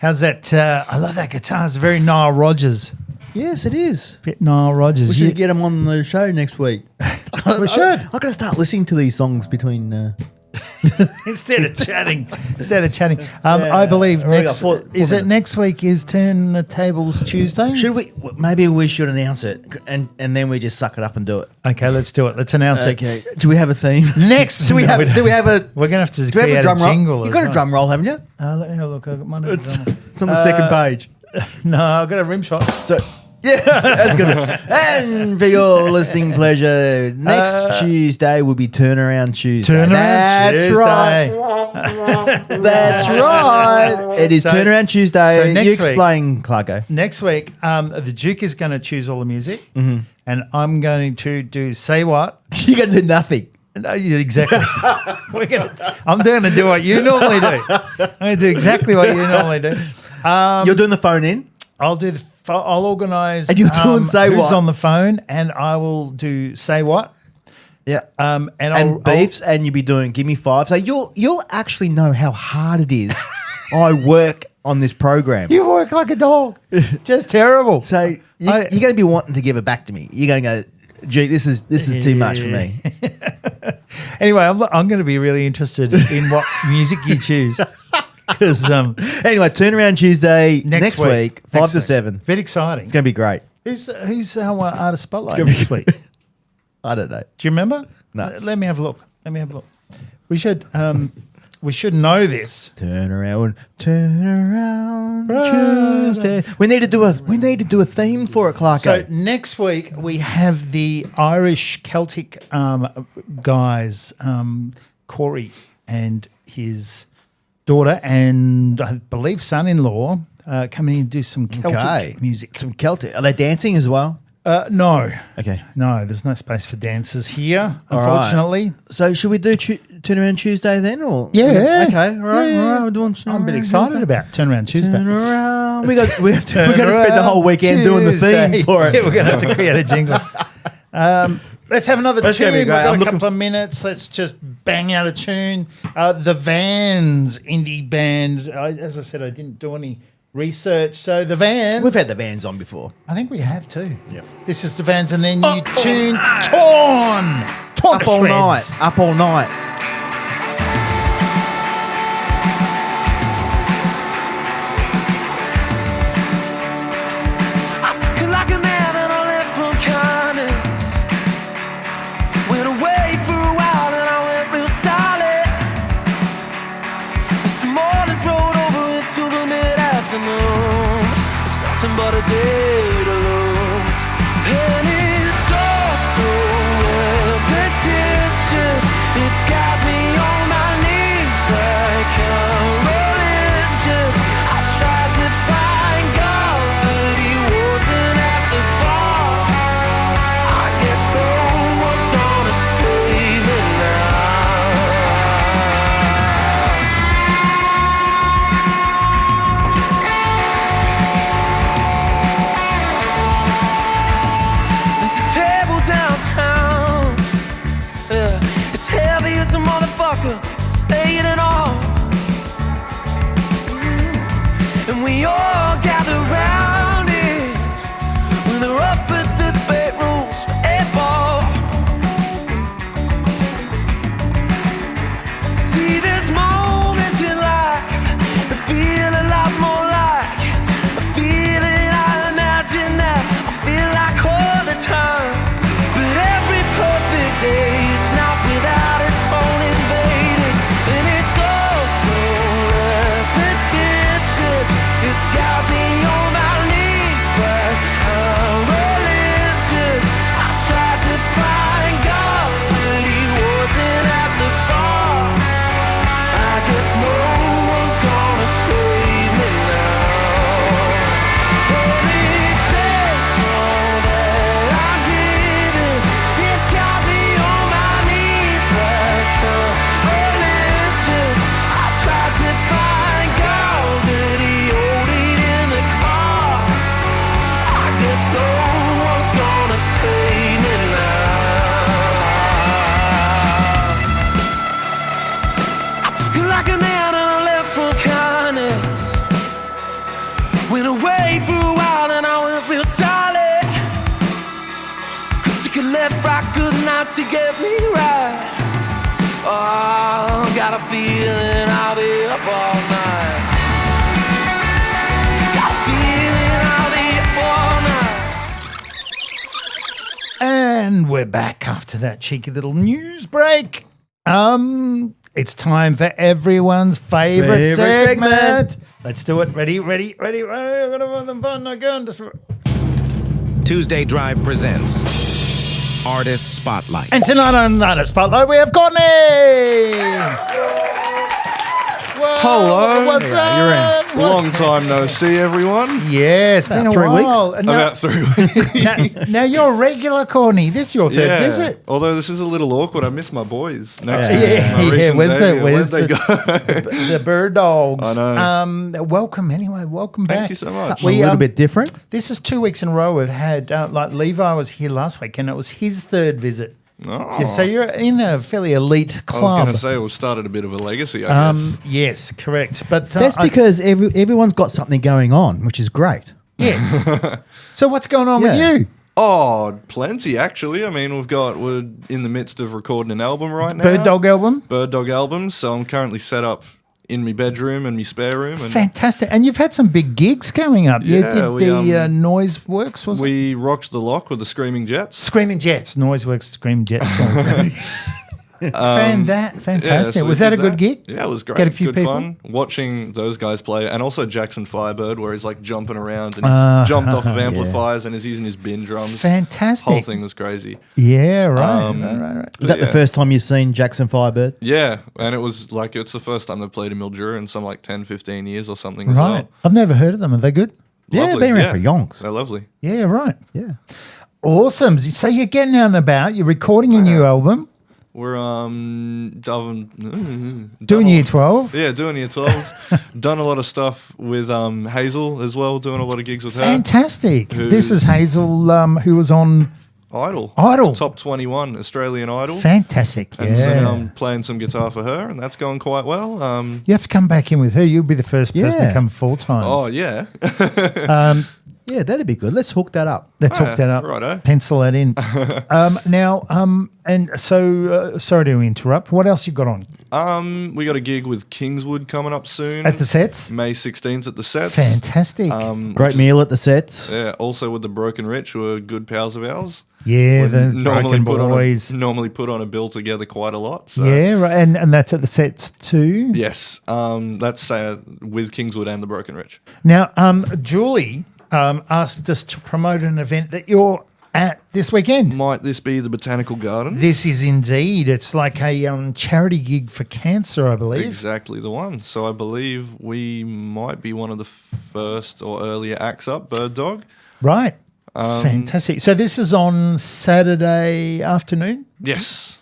How's that? I love that guitar. It's very Nile Rodgers. Yes, it is. Bit Nile Rodgers. We should get him on the show next week. We should. I'm going to start listening to these songs between... Instead of chatting. I believe next week is Turn the Tables Tuesday? Should we? Maybe we should announce it and then we just suck it up and do it. Okay, let's do it. Let's announce it. Okay. Do we have a theme? Next. do we have a... We're going to have to create a jingle. You've got a drum roll, haven't you? Let me have a look. I've got mine. It's on the second page. No, I've got a rim shot. So... Yeah, that's good. And for your listening pleasure, next Tuesday will be Turnaround Tuesday. Right. That's right. It is Turnaround Tuesday. So you explain, Clarko. Next week, the Duke is going to choose all the music. Mm-hmm. and I'm going to do Say What. You're going to do nothing. No, yeah, exactly. I'm going to do what you normally do. I'm going to do exactly what you normally do. You're doing the phone in? I'll do I'll organise. And you're doing Say who's What? on the phone, and I will do Say What. Yeah. And beefs, and you'll be doing Give Me 5. So you'll actually know how hard it is. I work on this program. You work like a dog. Just terrible. So you're going to be wanting to give it back to me. You're going to go, gee, this is too much for me. Anyway, I'm going to be really interested in what music you choose. Because anyway, Turnaround Tuesday next week 5 to 7. Bit exciting. It's going to be great. Who's our artist spotlight next week? I don't know. Do you remember? No. Let me have a look. We should know this. Turn around Tuesday. We need to do a theme for it, Clarko. So next week we have the Irish Celtic guys, Corey and his daughter and I believe son-in-law coming in and do some Celtic music. Some Celtic. Are they dancing as well? No. Okay. No, there's no space for dancers here, unfortunately. Right. So should we do Turnaround Tuesday then? Or Yeah. Okay. All right. Yeah. All right. We're doing I'm a bit excited about Turnaround Tuesday. Turn around. We're going to spend the whole weekend doing the theme for it. Yeah, we're going to have to create a jingle. Let's have another tune. We've got a couple of minutes. Let's just bang out a tune. The Vans indie band. As I said, I didn't do any research. So the Vans. We've had the Vans on before. I think we have too. Yeah. This is the Vans, and then you tune Torn. Torn Up all night. Up all night. But a day to lose, and it's all so repetitious. It's got me on my knees like I'm religious. I tried to find God, but he wasn't at the bar. I guess no one's gonna save me staying at all, and we all gather round it when the rough debate rules for 8 ball. See, there's moments in life that feel a lot more like a feeling I imagine that I feel like all the time, but every perfect day is not without its own invaders. It's got me on my knees like I'm religious. I tried to find God, but he wasn't at the bar. I guess no one's gonna save me now. But it takes all that I'm giving. It's got me on my knees like I'm religious. I tried to find God, but he no one's gonna save me now. I feel like a man and I left for kindness. Went away for a while and I went real solid. Cause you can left right good night to get me right. Oh, got a feeling I'll be up all night. Got a feeling I'll be up all night. And we're back after that cheeky little news break. It's time for everyone's favorite segment. Let's do it. Ready. I'm gonna put the button again. Tuesday Drive presents Artist Spotlight. And tonight on Artist Spotlight we have Courtney. Hello. What's up? You're in. Long time no see, everyone. Yeah, it's been a 3 while. weeks. About 3 weeks. Now you're a regular, Courtney. This is your third visit. Although this is a little awkward. I miss my boys. Next to Yeah, my recent where's Xavier. the Where'd they go? the bird dogs? I know. Welcome anyway. Welcome back. Thank you so much. A little bit different. This is 2 weeks in a row. We've had like Levi was here last week, and it was his third visit. Oh. Yeah, so you're in a fairly elite I was club. going to say we've started a bit of a legacy, I guess. Yes, correct. But That's because everyone's got something going on, which is great. yes. So what's going on Yeah. with you? Oh, plenty actually. I mean, we're in the midst of recording an album right now. Bird Dog album. Bird Dog album. So I'm currently set up in my bedroom and my spare room. And Fantastic. And you've had some big gigs coming up. You Yeah, did we, the Noise Works, was it? we rocked the lock with the Screaming Jets. Screaming Jets. Noise Works, Screaming Jets. Fantastic. Yeah, so Was we that a did good gig? Yeah, it was great. Get a few good people? fun watching those guys play, and also Jackson Firebird, where he's like jumping around and he's jumped off of amplifiers and is using his bin drums. Fantastic. Whole thing was crazy. Yeah, right. Is that the first time you've seen Jackson Firebird? Yeah, and it was like it's the first time they've played in Mildura in some like 10, 15 years or something. As Right. well. I've never heard of them. Are they good? Yeah, Lovely, been around for yonks. They're lovely. Yeah, right. Yeah. Awesome. So you're getting out and about. You're recording a new album. We're Doing year 12. Yeah, doing year 12. Done a lot of stuff with Hazel as well, doing a lot of gigs with her. Fantastic. Who's- This is Hazel, who was on Idol. Idol. Top 21 Australian Idol. Fantastic. And so now I'm Yeah. playing some guitar for her, and that's going quite well. You have to come back in with her. You'll be the first person to Yeah. come full time. Oh, yeah. Yeah, that'd be good. Let's hook that up. Let's hook that up. righto. Pencil that in. And so, sorry to interrupt. What else you got on? We got a gig with Kingswood coming up soon. At the Sets? May 16th at the Sets. Fantastic. Great meal at the Sets. Yeah, also with the Broken Rich, who are good pals of ours. Yeah, We the Broken Boys. Normally put on a bill together quite a lot. So. Yeah, right. And that's at the Sets too? Yes, that's with Kingswood and the Broken Rich. Now, Julie asked us to promote an event that you're at this weekend. Might this be the Botanical Garden? This is indeed. It's like a charity gig for cancer, I believe. Exactly the one. So I believe we might be one of the first or earlier acts up, Bird Dog. Right. Fantastic. So this is on Saturday afternoon, Yes.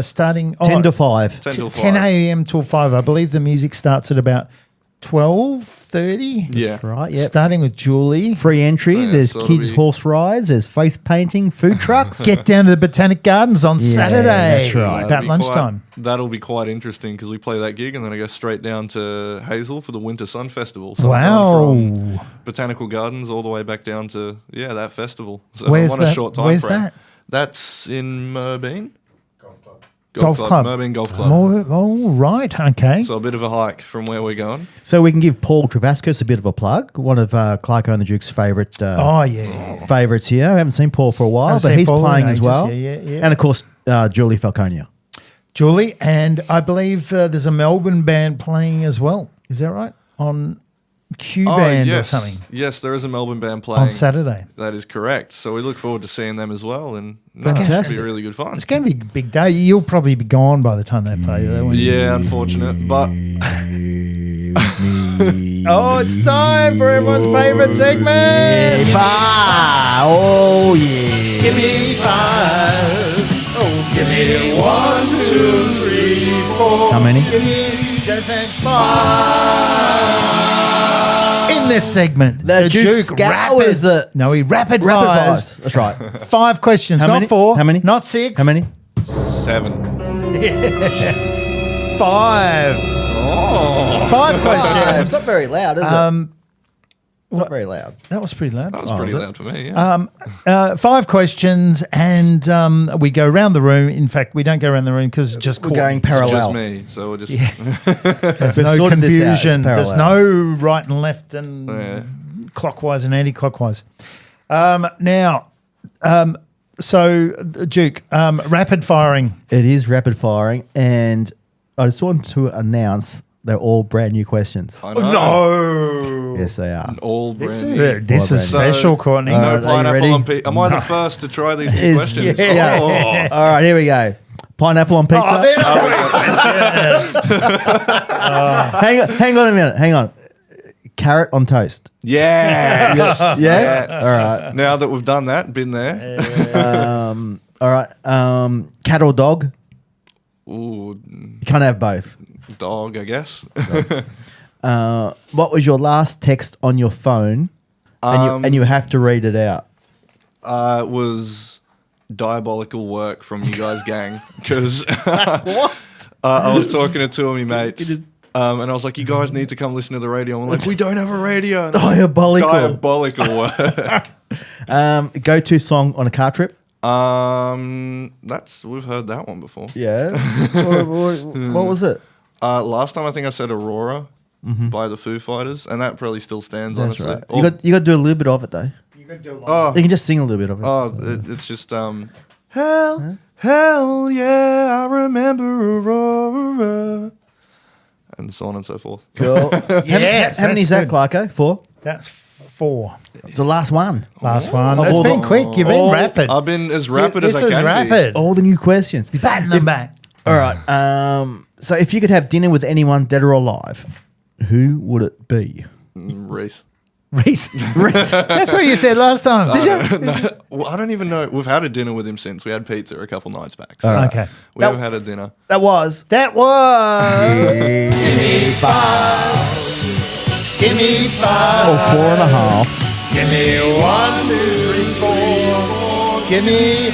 starting 10 to 5. 10 till 5. 10 a.m. till 5. I believe the music starts at about 12:30. Yeah. Right, yeah. Starting with Julie. Free entry. Yeah, There's so it'll kids' be- horse rides. There's face painting, food trucks. Get down to the Botanic Gardens on Saturday. that's right. About lunchtime. That'll be quite interesting because we play that gig and then I go straight down to Hazel for the Winter Sun Festival. So I'm going from Wow. Botanical Gardens all the way back down to that festival. So Where's I'm on that? a short time Where's frame. that? That's in Merbein. Golf Club. Merbein Golf Club. Oh, right. Okay. So a bit of a hike from where we're going. So we can give Paul Travascus a bit of a plug. One of Clarko and the Duke's favourite favourites here. I haven't seen Paul for a while, Haven't but seen he's Paul in playing as ages. well. Yeah. And of course, Julie Falconia. Julie, and I believe there's a Melbourne band playing as well. Is that right? On Q Band or something Yes, there is a Melbourne band playing on Saturday. That is correct. So we look forward to seeing them as well, and Fantastic. it should be really good fun. It's going to be a big day. You'll probably be gone by the time they play. Though, won't you? Yeah, unfortunate, but Oh, it's time for everyone's favourite segment. Oh, yeah. Give me 5. Oh, give me 1, 2, 3, 4. How many? Give me just 5. In this segment, The Duke scours it. No, he rapid Rapid fires. fires. That's right. 5 questions, How not many? 4. How many? Not 6. How many? 7. 5. Oh. 5 It's questions. not very loud, is it? It's not very loud. That was pretty loud. That was pretty loud for me. Yeah. 5 questions, and we go around the room. In fact, we don't go around the room because it's just We're going parallel. It's just me, so we're just There's We've no sorted this out. It's confusion. There's parallel. no right and left and clockwise and anti-clockwise. So Duke, rapid firing. It is rapid firing, and I just want to announce they're all brand new questions. I know. Yes, they are. All This brand is, new. this is special, Courtney. No Are you pineapple ready? on Am I the first to try these new Is- questions? yeah. Oh. All right, here we go. Pineapple on pizza. Oh, Hang on a minute. Hang on. Carrot on toast. Yeah. Yes. Yeah. All right. Now that we've done that, been there. All right. Cat or dog? Ooh, You can't have both. dog, I guess. What was your last text on your phone? And you have to read it out. It was diabolical work from you guys, gang. Because I was talking to two of my mates. And I was like, you guys need to come listen to the radio. And I'm like, we don't have a radio. And Diabolical. Diabolical work. Go-to song on a car trip? We've heard that one before. Yeah. what was it? Last time I think I said Aurora by the Foo Fighters, and that probably still stands, That's honestly. right. You got to do a little bit of it though. You can just sing a little bit of it. It's just hell yeah, I remember Aurora, and so on and so forth. Cool. Yes, How many is that, that's Clarko? 4? That's 4. It's the last one. Last one. Of It's all been the- quick. You've been rapid. I've been as rapid as This I is can rapid. All the new questions. He's batting them back. All right. So if you could have dinner with anyone, dead or alive, who would it be? be. Reese. Reese. That's what you said last time. Did you? No, well, I don't even know. We've had a dinner with him since. We had pizza a couple nights back. All right. Okay. We haven't had a dinner. That was. That was. Give me 5. Give me 5. Oh, 4.5. Give me 1, 2, 3, 4. Give me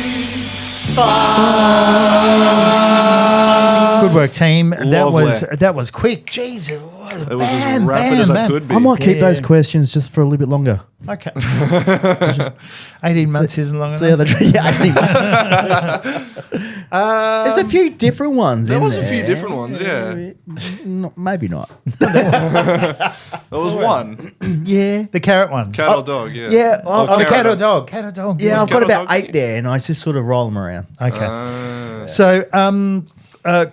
5. Good work, team. That was quick. Jeez, It was as rapid as I could be. I might keep those questions just for a little bit longer. Okay. 18 months isn't long See how enough. they 18 months. There's a few different ones. There in was a there. few different ones, yeah. Maybe not. There was one. Yeah. The carrot one. Cat or dog, yeah. Yeah. Oh, the cat or dog. Cat or dog. Yeah, I've got Cat or about dog? 8 there, and I just sort of roll them around. Okay. So,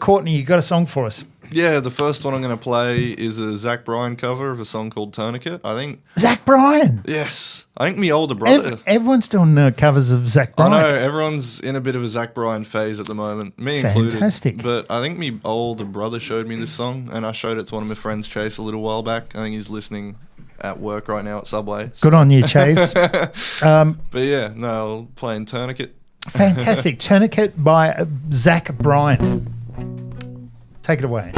Courtney, you got a song for us? Yeah, the first one I'm going to play is a Zach Bryan cover of a song called Tourniquet. I think. Zach Bryan. Yes. I think me older brother. Everyone's doing covers of Zach I Bryan. know, everyone's in a bit of a Zach Bryan phase at the moment, me included. Fantastic. But I think me older brother showed me this song, and I showed it to one of my friends, Chase, a little while back. I think he's listening at work right now at Subway. Good on you, Chase. But yeah, no, playing Tourniquet. Fantastic. Tourniquet by Zach Bryan. Take it away.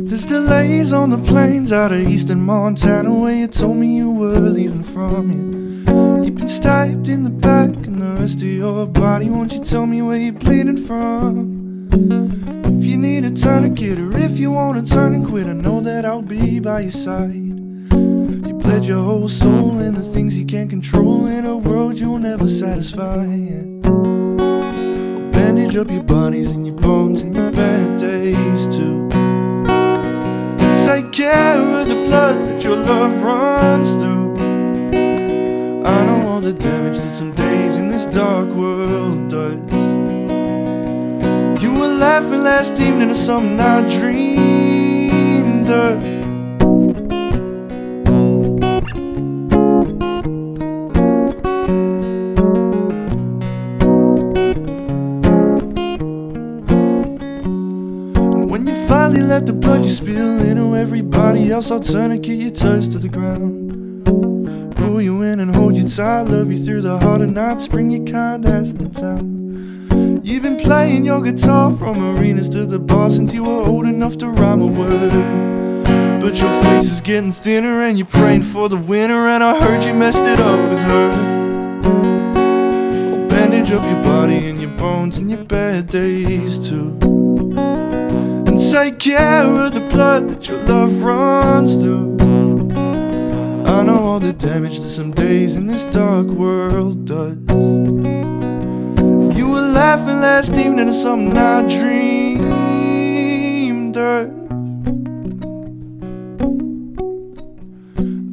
There's delays on the plains out of eastern Montana where you told me you were leaving from it. You've been stabbed in the back and the rest of your body. Won't you tell me where you're bleeding from? If you need a tourniquet or if you want to turn and quit, I know that I'll be by your side. You bled your whole soul in the things you can't control in a world you'll never satisfy. I'll bandage up your bodies and your bones and your bad days too. Take care of the blood that your love runs through. I know all the damage that some days in this dark world does. You were laughing last evening at something I dreamed of. When you finally let the blood you spill into everybody else, I'll tourniquet your toes to the ground. Pull you in and hold you tight, love you through the harder nights, bring your kind ass into town. You've been playing your guitar from arenas to the bar since you were old enough to rhyme a word. But your face is getting thinner and you're praying for the winter, and I heard you messed it up with her. I'll bandage up your body and your bones and your bad days too. And take care of the blood that your love runs through. I know all the damage that some days in this dark world does. You were laughing last evening at something I dreamed of.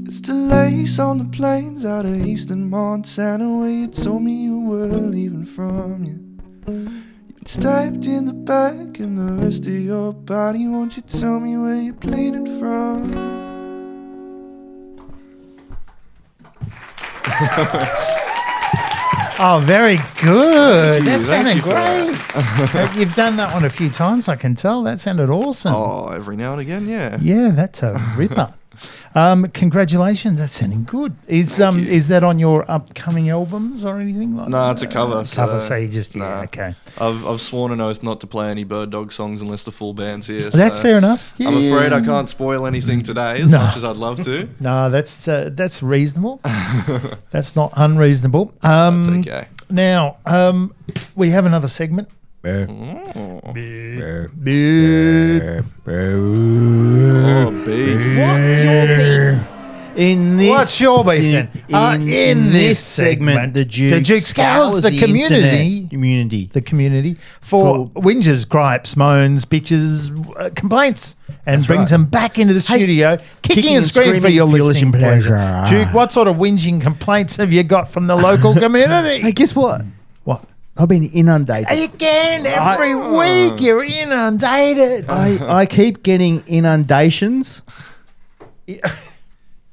There's delays place on the plains out of eastern Montana where you told me you were leaving from you. You've been stabbed in the back and the rest of your body. Won't you tell me where you're bleeding from? Oh, very good. That Thank sounded you for great. You've done that one a few times, I can tell. That sounded awesome. Oh, every now and again, yeah. Yeah, that's a ripper. Congratulations, that's sounding good. Is that on your upcoming albums or anything like that? No, it's a cover. So you just okay. I've sworn an oath not to play any Bird Dog songs unless the full band's here. That's fair enough. I'm afraid I can't spoil anything today as much as I'd love to. No, that's reasonable. That's not unreasonable. That's okay. Now, we have another segment. Oh, beef. What's your beef? What's your beef then? In this segment, the Duke scours the community for whinges, gripes, moans, bitches, complaints, and brings them back into the studio, kicking and screaming for your listening pleasure. Duke, what sort of whinging complaints have you got from the local community? Hey, guess what? What? I've been inundated. Again, every week you're inundated. I keep getting inundations.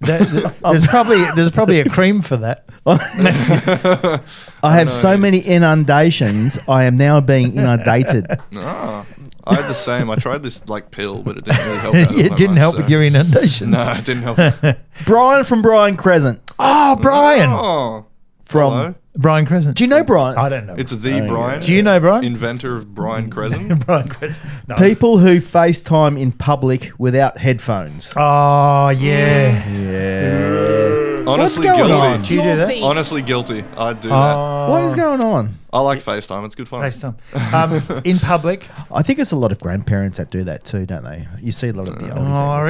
There's probably a cream for that. I have so many inundations. I am now being inundated. Oh, I had the same. I tried this pill, but it didn't really help. It didn't help with your inundations. No, it didn't help. Brian from Brian Crescent. Oh, Brian. Oh, from hello. Brian Crescent. Do you know Brian? I don't know. It's the Brian. Do you know Brian? Inventor of Brian Crescent. Brian Crescent. No. People who FaceTime in public without headphones. Oh, yeah. Honestly, What's going guilty. on? Do you do that? Honestly, guilty. I'd do that. What is going on? I like FaceTime. It's good fun. FaceTime. In public. I think it's a lot of grandparents that do that too, don't they? You see a lot of the oldies. I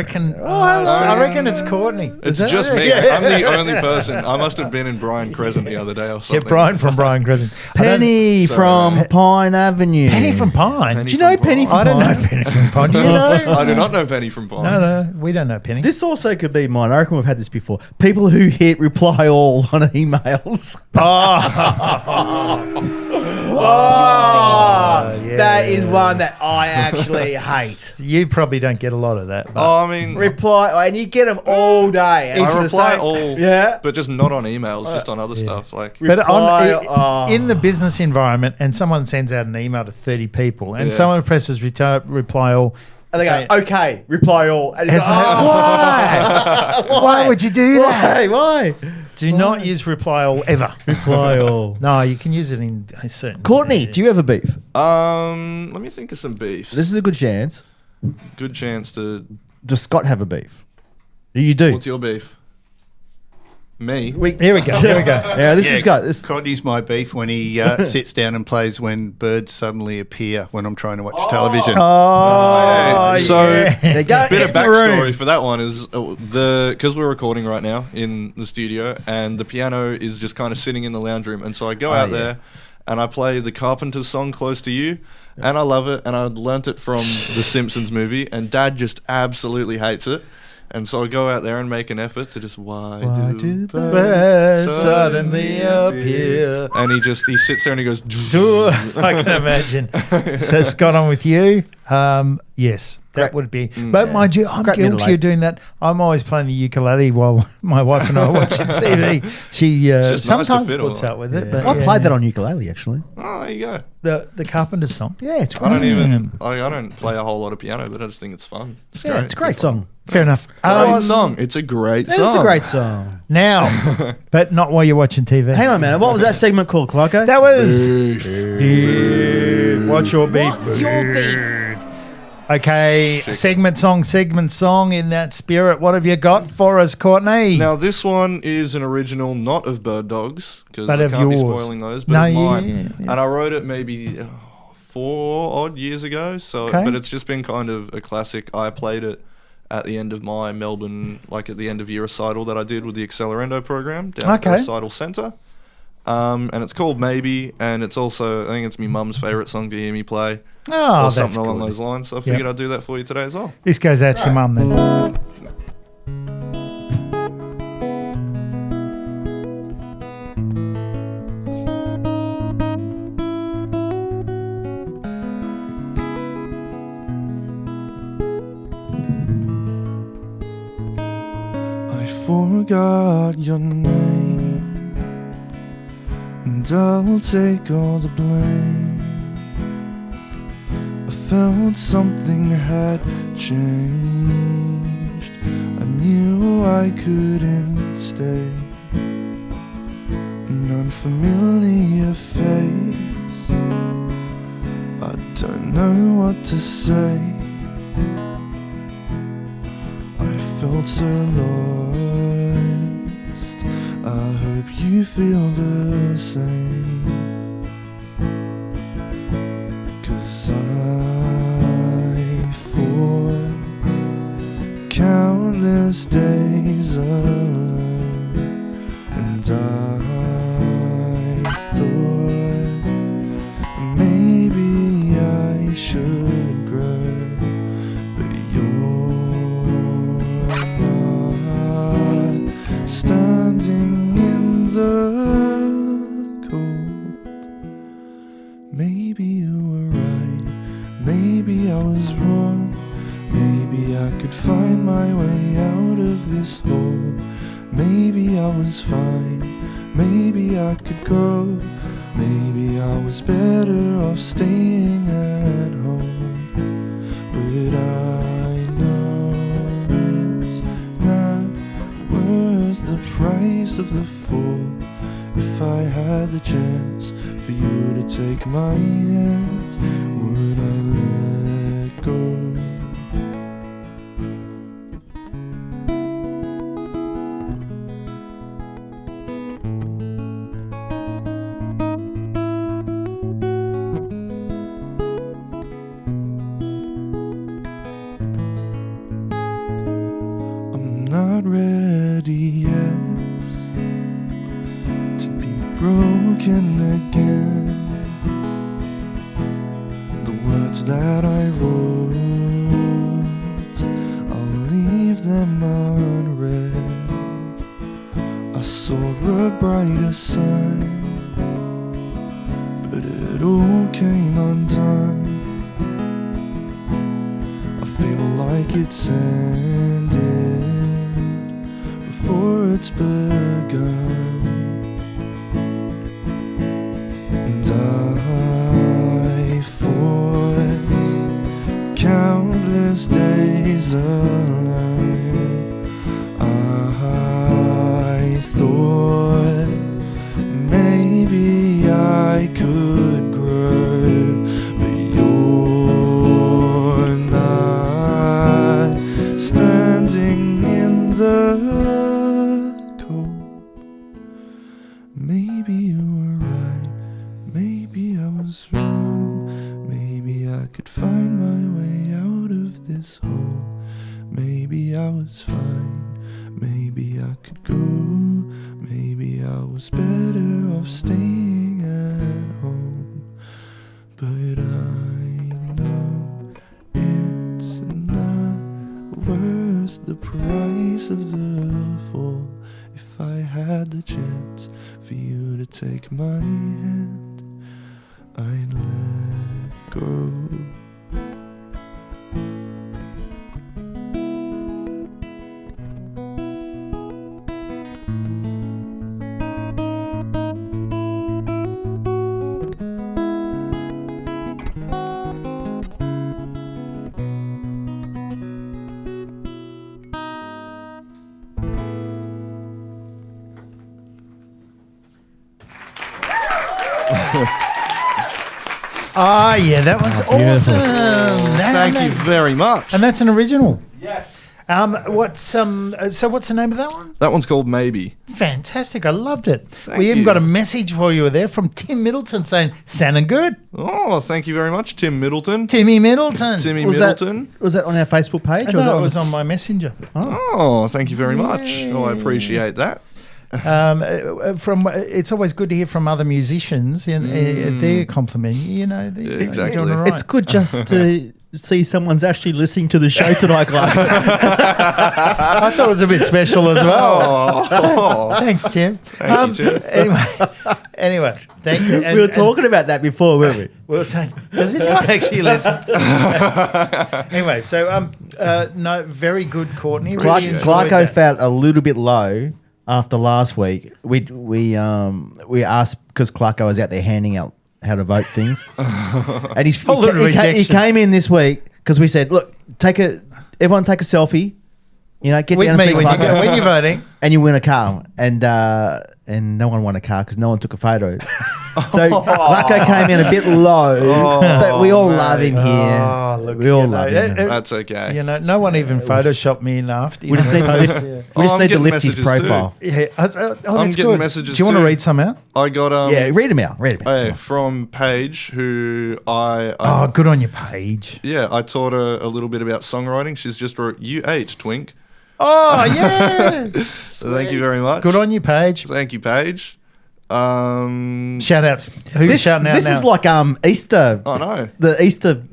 reckon it's Courtney. It's just me. I'm the only person. I must have been in Brian Crescent the other day or something. Yeah, Brian from Brian Crescent. Penny from Pine Avenue. Penny from Pine. Do you know Penny from Pine? I don't know Penny from Pine. Do you know? I do not know Penny from Pine. No, we don't know Penny. This also could be mine. I reckon we've had this before. People who hit reply all on emails. That is one that I actually hate. You probably don't get a lot of that. But I mean, reply, and you get them all day. I reply all, yeah, but just not on emails, just on other stuff. But reply, in the business environment, and someone sends out an email to 30 people, and someone presses reply all. And they go, okay, reply all. And it's why? Why would you do that? Why? Do not use reply all ever. Reply all. No, you can use it in a certain. Courtney, do you have a beef? Let me think of some beefs. This is a good chance. Good chance to. Does Scott have a beef? You do. What's your beef? Me. Here we go. Yeah, this is Scott. Courtney's my beef when he sits down and plays when birds suddenly appear when I'm trying to watch television. So, There you go. bit Get of in the room. backstory for that one is because we're recording right now in the studio, and the piano is just kind of sitting in the lounge room, and so I go out there and I play the Carpenters song "Close to You," and I love it, and I learnt it from the Simpsons movie, and Dad just absolutely hates it. And so I go out there and make an effort to just why do birds suddenly appear? And he sits there and he goes. I can imagine. So Scott, on with you. Yes, that would be. But mind you, I'm guilty of doing that. I'm always playing the ukulele while my wife and I are watching TV. She sometimes puts out with it. But I played that on ukulele actually. Oh, there you go. The Carpenters song. Yeah, it's great. I don't play a whole lot of piano, but I just think it's fun. It's a great song. Fair enough. Great song. It's a great song. It's a great song. Now, but not while you're watching TV. Hang on, man. What was that segment called, Clarko? That was beef. What's your beef? What's your beef? Okay, segment song in that spirit. What have you got for us, Courtney? Now, this one is an original, not of Bird Dogs, because I of can't be yours. spoiling those, but of mine. Yeah. And I wrote it maybe 4 odd years ago, but it's just been kind of a classic. I played it at the end of my Melbourne, at the end of year recital that I did with the Accelerando program down at the Recital Centre. And it's called Maybe, and it's also, I think it's my mum's favourite song to hear me play. Oh, or something that's along good. those lines. So I figured I'd do that for you today as well. This goes out to your mum then. forgot your name, and I'll take all the blame. I felt something had changed. I knew I couldn't stay. An unfamiliar face, I don't know what to say. I felt so lost. I hope you feel the same. 'Cause I fought countless days alone, and I thought maybe I should grow, but you're not standing in the cold. Maybe you were right, maybe I was wrong. Maybe I could find my way out of this hole. Maybe I was fine, maybe I could grow. Maybe I was better off staying at home. But I know it's not worth the price of the fall. If I had the chance for you to take my hand, would I let go? Not ready yet to be broken again. The words that I wrote, I'll leave them unread. I saw a brighter sun, but it all came undone. I feel like it's ended before it's begun, and I fought countless days alone. I thought maybe I could grow, but you're not standing in the maybe you were right, maybe I was wrong. Maybe I could find my way out of this hole. Maybe I was fine, maybe I could go. Maybe I was better off staying at home. But I know it's not worth the price of the fall. If I had the chance for you to take my hand, I'd let go. Ah, yeah, that was awesome. Thank you very much. And that's an original. Yes. What's the name of that one? That one's called Maybe. Fantastic. I loved it. Thank we even you. got a message while you were there from Tim Middleton saying, sounding good. Oh, thank you very much, Tim Middleton. Timmy Middleton. Timmy Was Middleton. was that on our Facebook page? No, or it was on my messenger. Oh, thank you very much. Oh, I appreciate that. It's always good to hear from other musicians and their compliment. You know, Exactly. You're doing all right. It's good just to see someone's actually listening to the show tonight, Clark. I thought it was a bit special as well. Oh. Thanks, Tim. Thank you, Tim. Anyway, thank you. We were talking about that before, weren't we? We were saying, does anyone actually listen? Anyway, so No, very good, Courtney. Clarko enjoyed that. felt a little bit low after last week. We asked because Clarko was out there handing out how to vote things, and he came in this week because we said, look, everyone take a selfie. You know, get with down me and see Clarko. when you're voting, and you win a car, and no one won a car because no one took a photo. So Clarko came in a bit low, but we all love him here. We all love him. That's okay. You know, no one even photoshopped me in after. We just need to lift his profile. Yeah, that's getting good. messages Do you want to too. read some out? I got read them out. Hey, from Paige, who I good on your Paige. Yeah, I taught her a little bit about songwriting. She's just wrote, "You ate, Twink." Oh yeah! So thank you very much. Good on you, Paige. Thank you, Paige. Shout outs. Who's shouting out This now? is like Easter. Oh no. The Easter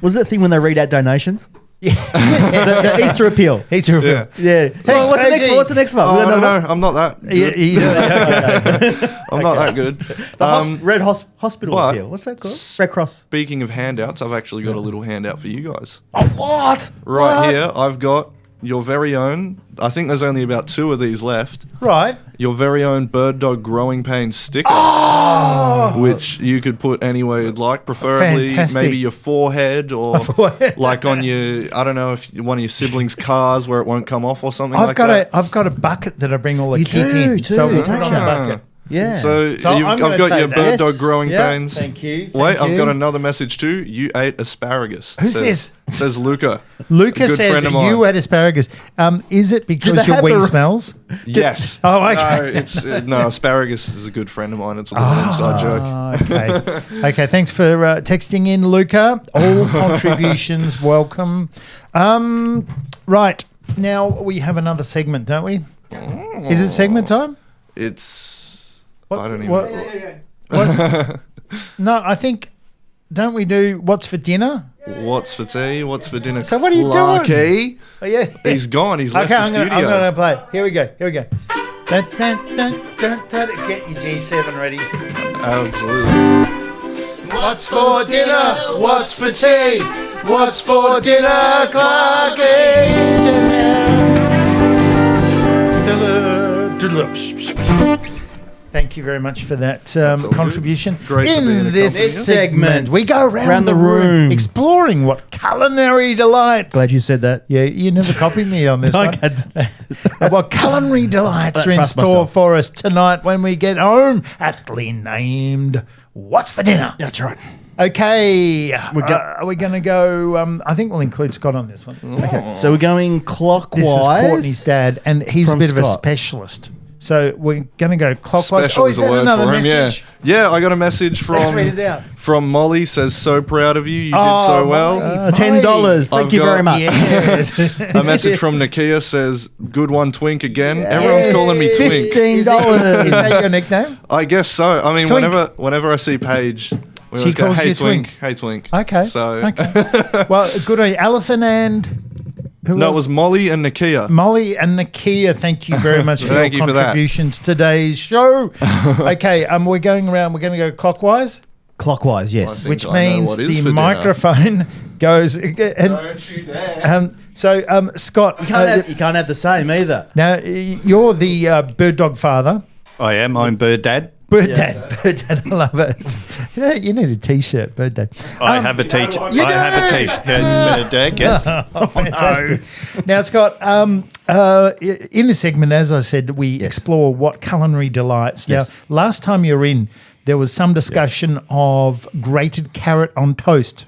was it the thing when they read out donations? Yeah. the Easter appeal. Easter appeal. Yeah. Thanks, what's the next one? Oh, no, I'm not that good. I'm not that good. The Red Hospital but appeal. What's that called? Red Cross. Speaking of handouts, I've actually got a little handout for you guys. Oh, what? Right here, I've got your very own, I think there's only about 2 of these left. Right. Your very own Bird Dog Growing Pains sticker, which you could put anywhere you'd like, preferably Fantastic. maybe your forehead or like on your, I don't know, if one of your siblings' cars where it won't come off or something like that. I've got a bucket that I bring all the You kids do in. too, So we'll don't put on you? the bucket. Yeah. So I'm I've gonna got take your that. Bird Yes. Dog Growing Yeah, Pains. thank you, Wait, thank I've you. got another message too. You ate asparagus. Who's this? Says Luca. Luca A good says friend of mine. you ate asparagus. Is it because your wing smells? Yes. Oh, okay. No, it's no, asparagus is a good friend of mine. It's a little inside joke. Okay. Okay. Thanks for texting in, Luca. All contributions welcome. Right now we have another segment, don't we? Is it segment time? It's. What, I don't even. What? No, I think. Don't we do what's for dinner? What's for tea? What's for dinner? So what are you doing? Lucky. Oh, yeah. He's gone. He's left Okay, the I'm studio. going to play. Here we go. Dun, dun, dun, dun, dun. Get your G7 ready. Absolutely. What's for dinner? What's for tea? What's for dinner, Clarky? Thank you very much for that contribution. Great to be in a this company. segment, we go around the room exploring what culinary delights. Glad you said that. Yeah, you never copied me on this one. What culinary delights are in Trust store myself. for us tonight when we get home, aptly named What's for Dinner? That's right. Okay, are we going to go? I think we'll include Scott on this one. Okay, so we're going clockwise. This is Courtney's dad, and he's a from bit of a Scott. specialist. So we're going to go clockwise. Special Is is a that word another for him. message? Yeah, I got a message Let's read it out. from Molly. Says so proud of you. You did Oh, so well. Molly. $10. Thank I've you got- very much. Yes. A message from Nakia says, "Good one, Twink again." Everyone's calling me Twink. $15. Is that your nickname? I guess so. I mean, Twink. whenever I see Paige, we She always go, calls "Hey you Twink, Twink. hey Twink." Okay. So Okay. Well, good on you. Alison and who no, else? it was Molly and Nakia. Molly and Nakia, thank you very much for Thank your you for that. contributions to today's show. Okay, we're going around. We're going to go clockwise, Clockwise, yes. think which I know means what is the for dinner. microphone goes. And, Don't you dare. so, Scott, You can't have the same either. now you're the bird dog father. I am. I'm Bird Dad. Bird dad, I love it. Yeah, you need a T-shirt, bird dad. I have a T-shirt. you I have a do? T-shirt. Yeah, Bird Dad, yes. Oh, fantastic. Now, Scott, in this segment, as I said, we explore what culinary delights. Yes. Now, last time you were in, there was some discussion of grated carrot on toast.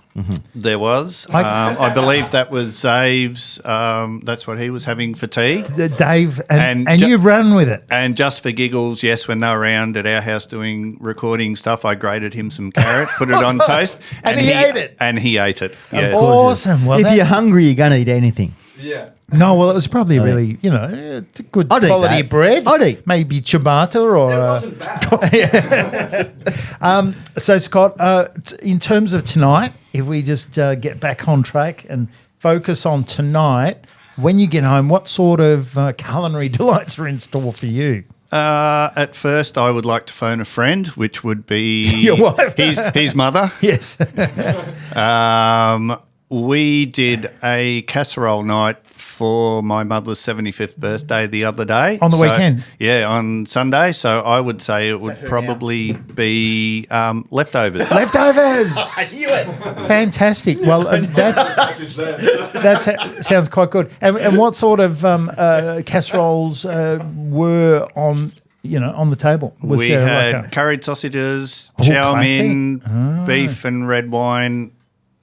There was. I believe that was Zave's. That's what he was having for tea. Dave, and And ju- you've run with it. And just for giggles, yes, when they were around at our house doing recording stuff, I grated him some carrot, put it on toast. And he ate it? And he ate it, yes. Awesome. Well, If that's- you're hungry, you're going to eat anything. Yeah. No, well, it was probably really, it's a good I'd eat quality that. bread. I'd eat. Maybe ciabatta or. So, Scott, in terms of tonight, if we just get back on track and focus on tonight, when you get home, what sort of culinary delights are in store for you? At first, I would like to phone a friend, which would be Your wife. his mother. Yes. We did a casserole night for my mother's 75th birthday the other day. On the weekend? Yeah, on Sunday. So I would say it would probably be leftovers. Leftovers! I knew it. Fantastic. Well, that sounds quite good. And what sort of casseroles were on the table? Was We there had curried sausages, Oh, chow classic. mein, beef and red wine,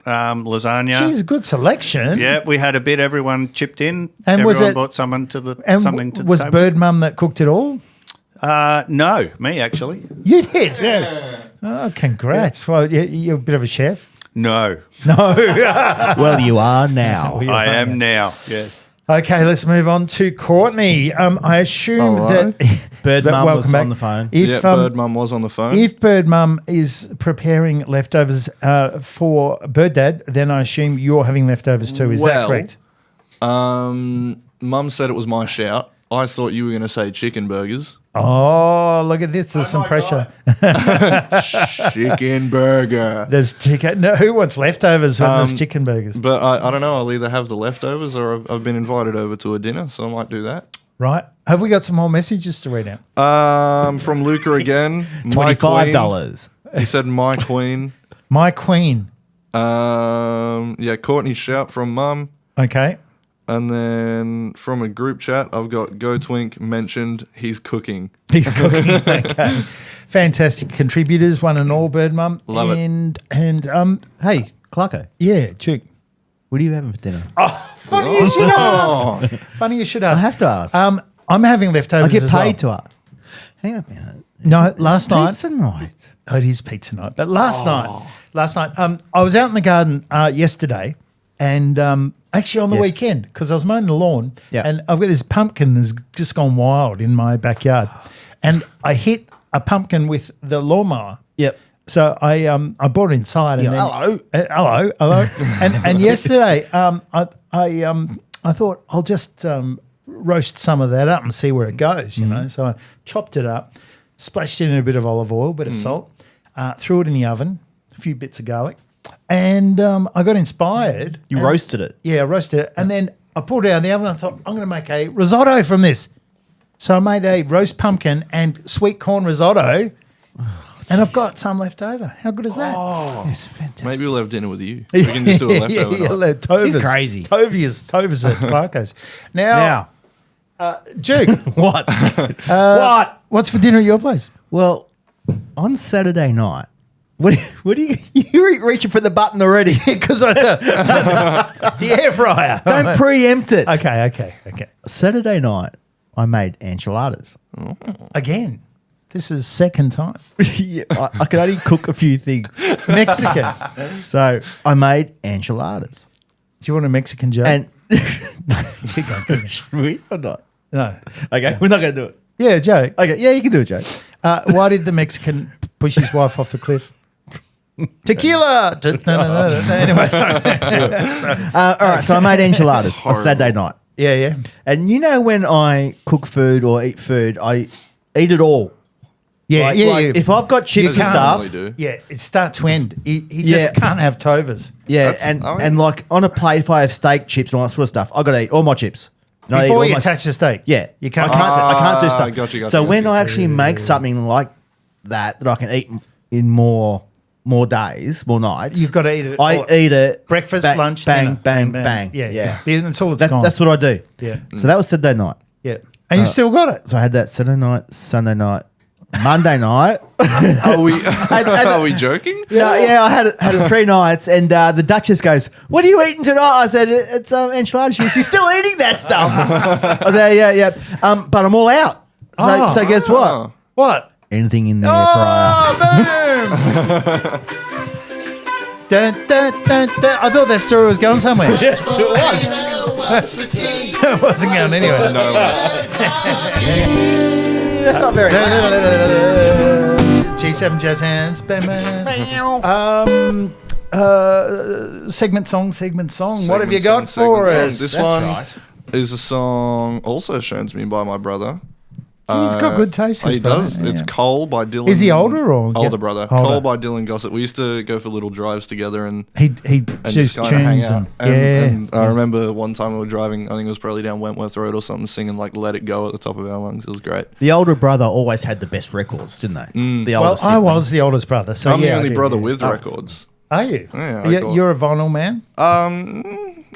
lasagna. Geez, good selection. Yeah, we had a bit. Everyone chipped in. And everyone was it- brought something to the And something to was the table. Bird Mum that cooked it all? No, me actually. You did? Yeah. Oh, congrats. Well, you're a bit of a chef. No, No. Well, you are now. I am now. Yes. Okay, let's move on to Courtney. I assume that Bird Mum was welcome back. on the phone. If, Bird Mum was on the phone. If Bird Mum is preparing leftovers for Bird Dad, then I assume you're having leftovers too. Is that correct? Mum said it was my shout. I thought you were going to say chicken burgers. Oh, look at this. There's some pressure. Chicken burger. There's chicken. No, who wants leftovers when there's chicken burgers? But I don't know. I'll either have the leftovers or I've been invited over to a dinner, so I might do that. Right. Have we got some more messages to read out? From Luca again. My $25. queen. He said my queen. My queen. Yeah, Courtney's shout from Mum. Okay. And then from a group chat, I've got Go Twink mentioned he's cooking. He's cooking. Okay. Fantastic contributors, one and all, Bird Mum. Love it. And Hey, Clarko, yeah, Duke. what are you having for dinner? Funny you should ask. Funny you should ask. I have to ask. I'm having leftovers. I get as paid well. to ask. Hang on a minute. No, last night. Pizza night. Oh, it is pizza night. But last night, I was out in the garden yesterday, and actually on the weekend because I was mowing the lawn, and I've got this pumpkin that's just gone wild in my backyard, and I hit a pumpkin with the lawnmower. Yep. So I brought it inside and Yeah, then hello, and yesterday I thought I'll just roast some of that up and see where it goes, you know. So I chopped it up, splashed it in a bit of olive oil, bit of salt, threw it in the oven, a few bits of garlic, and I got inspired. You roasted it. Yeah, I roasted it, and then I pulled it out of the oven. And I thought I'm going to make a risotto from this. So I made a roast pumpkin and sweet corn risotto. And I've got some left over. How good is that? Oh, It's fantastic. maybe we'll have dinner with you. We can just do a leftover night. Tovers. He's crazy. Tovers at Clarko's. Now, Duke, What? what's for dinner at your place? Well, on Saturday night, what do you reaching for the button already? Because I thought the air fryer. Don't preempt it. Okay. Saturday night, I made enchiladas. Again, this is second time. Yeah, I can only cook a few things. Mexican. So I made enchiladas. Do you want a Mexican joke? And Keep going. should we or not? No. Okay, we're not going to do it. Yeah, joke. Okay, yeah, you can do it, Joe. Why did the Mexican push his wife off the cliff? Tequila. No. Anyway, sorry. All right, so I made enchiladas on Saturday night. Yeah. And you know when I cook food or eat food, I eat it all. Yeah, Like- yeah. like if I've got chips You and can't- stuff, do. Yeah, it's start to end. He Yeah. just can't have tovers. yeah, and like on a plate, if I have steak, chips, and all that sort of stuff, I got to eat all my chips. And I eat Before all you my- touch the steak. yeah, You can't I mix it. I can't do stuff. Gotcha, so when gotcha. I actually make something like that I can eat in more days, more nights, You've got to eat it. I all- eat it breakfast, bang, lunch, bang, dinner. bang, bang. Yeah. Until it's That- gone. that's what I do. Yeah. So that was Saturday night. Yeah. And you still got it. So I had that Saturday night, Sunday night, Monday night. Are we joking? Yeah, I had it 3 nights, and the Duchess goes, "What are you eating tonight?" I said, "It's enchiladas." She's still eating that stuff. I said, "Yeah." But I'm all out. So guess what? What? Anything in the air fryer. Oh, boom! Dun. I thought that story was going somewhere. Yes, it was. It wasn't going anywhere. No way. That's not very. G7 Jazz Hands. Segment song. What have you got for us? This one is a song also shown to me by my brother. He's got good taste. He this fella. does. It's Cole by Dylan. Is he older or older brother? Older. Cole by Dylan Gossett. We used to go for little drives together and he just kinda hang tunes out. them. And I remember one time we were driving. I think it was probably down Wentworth Road or something, singing like "Let It Go" at the top of our lungs. It was great. The older brother always had the best records, didn't they? The older Well, I sibling. was the oldest brother, so I'm yeah, the I only did, brother yeah. with records. Are you? Yeah, You're a vinyl man.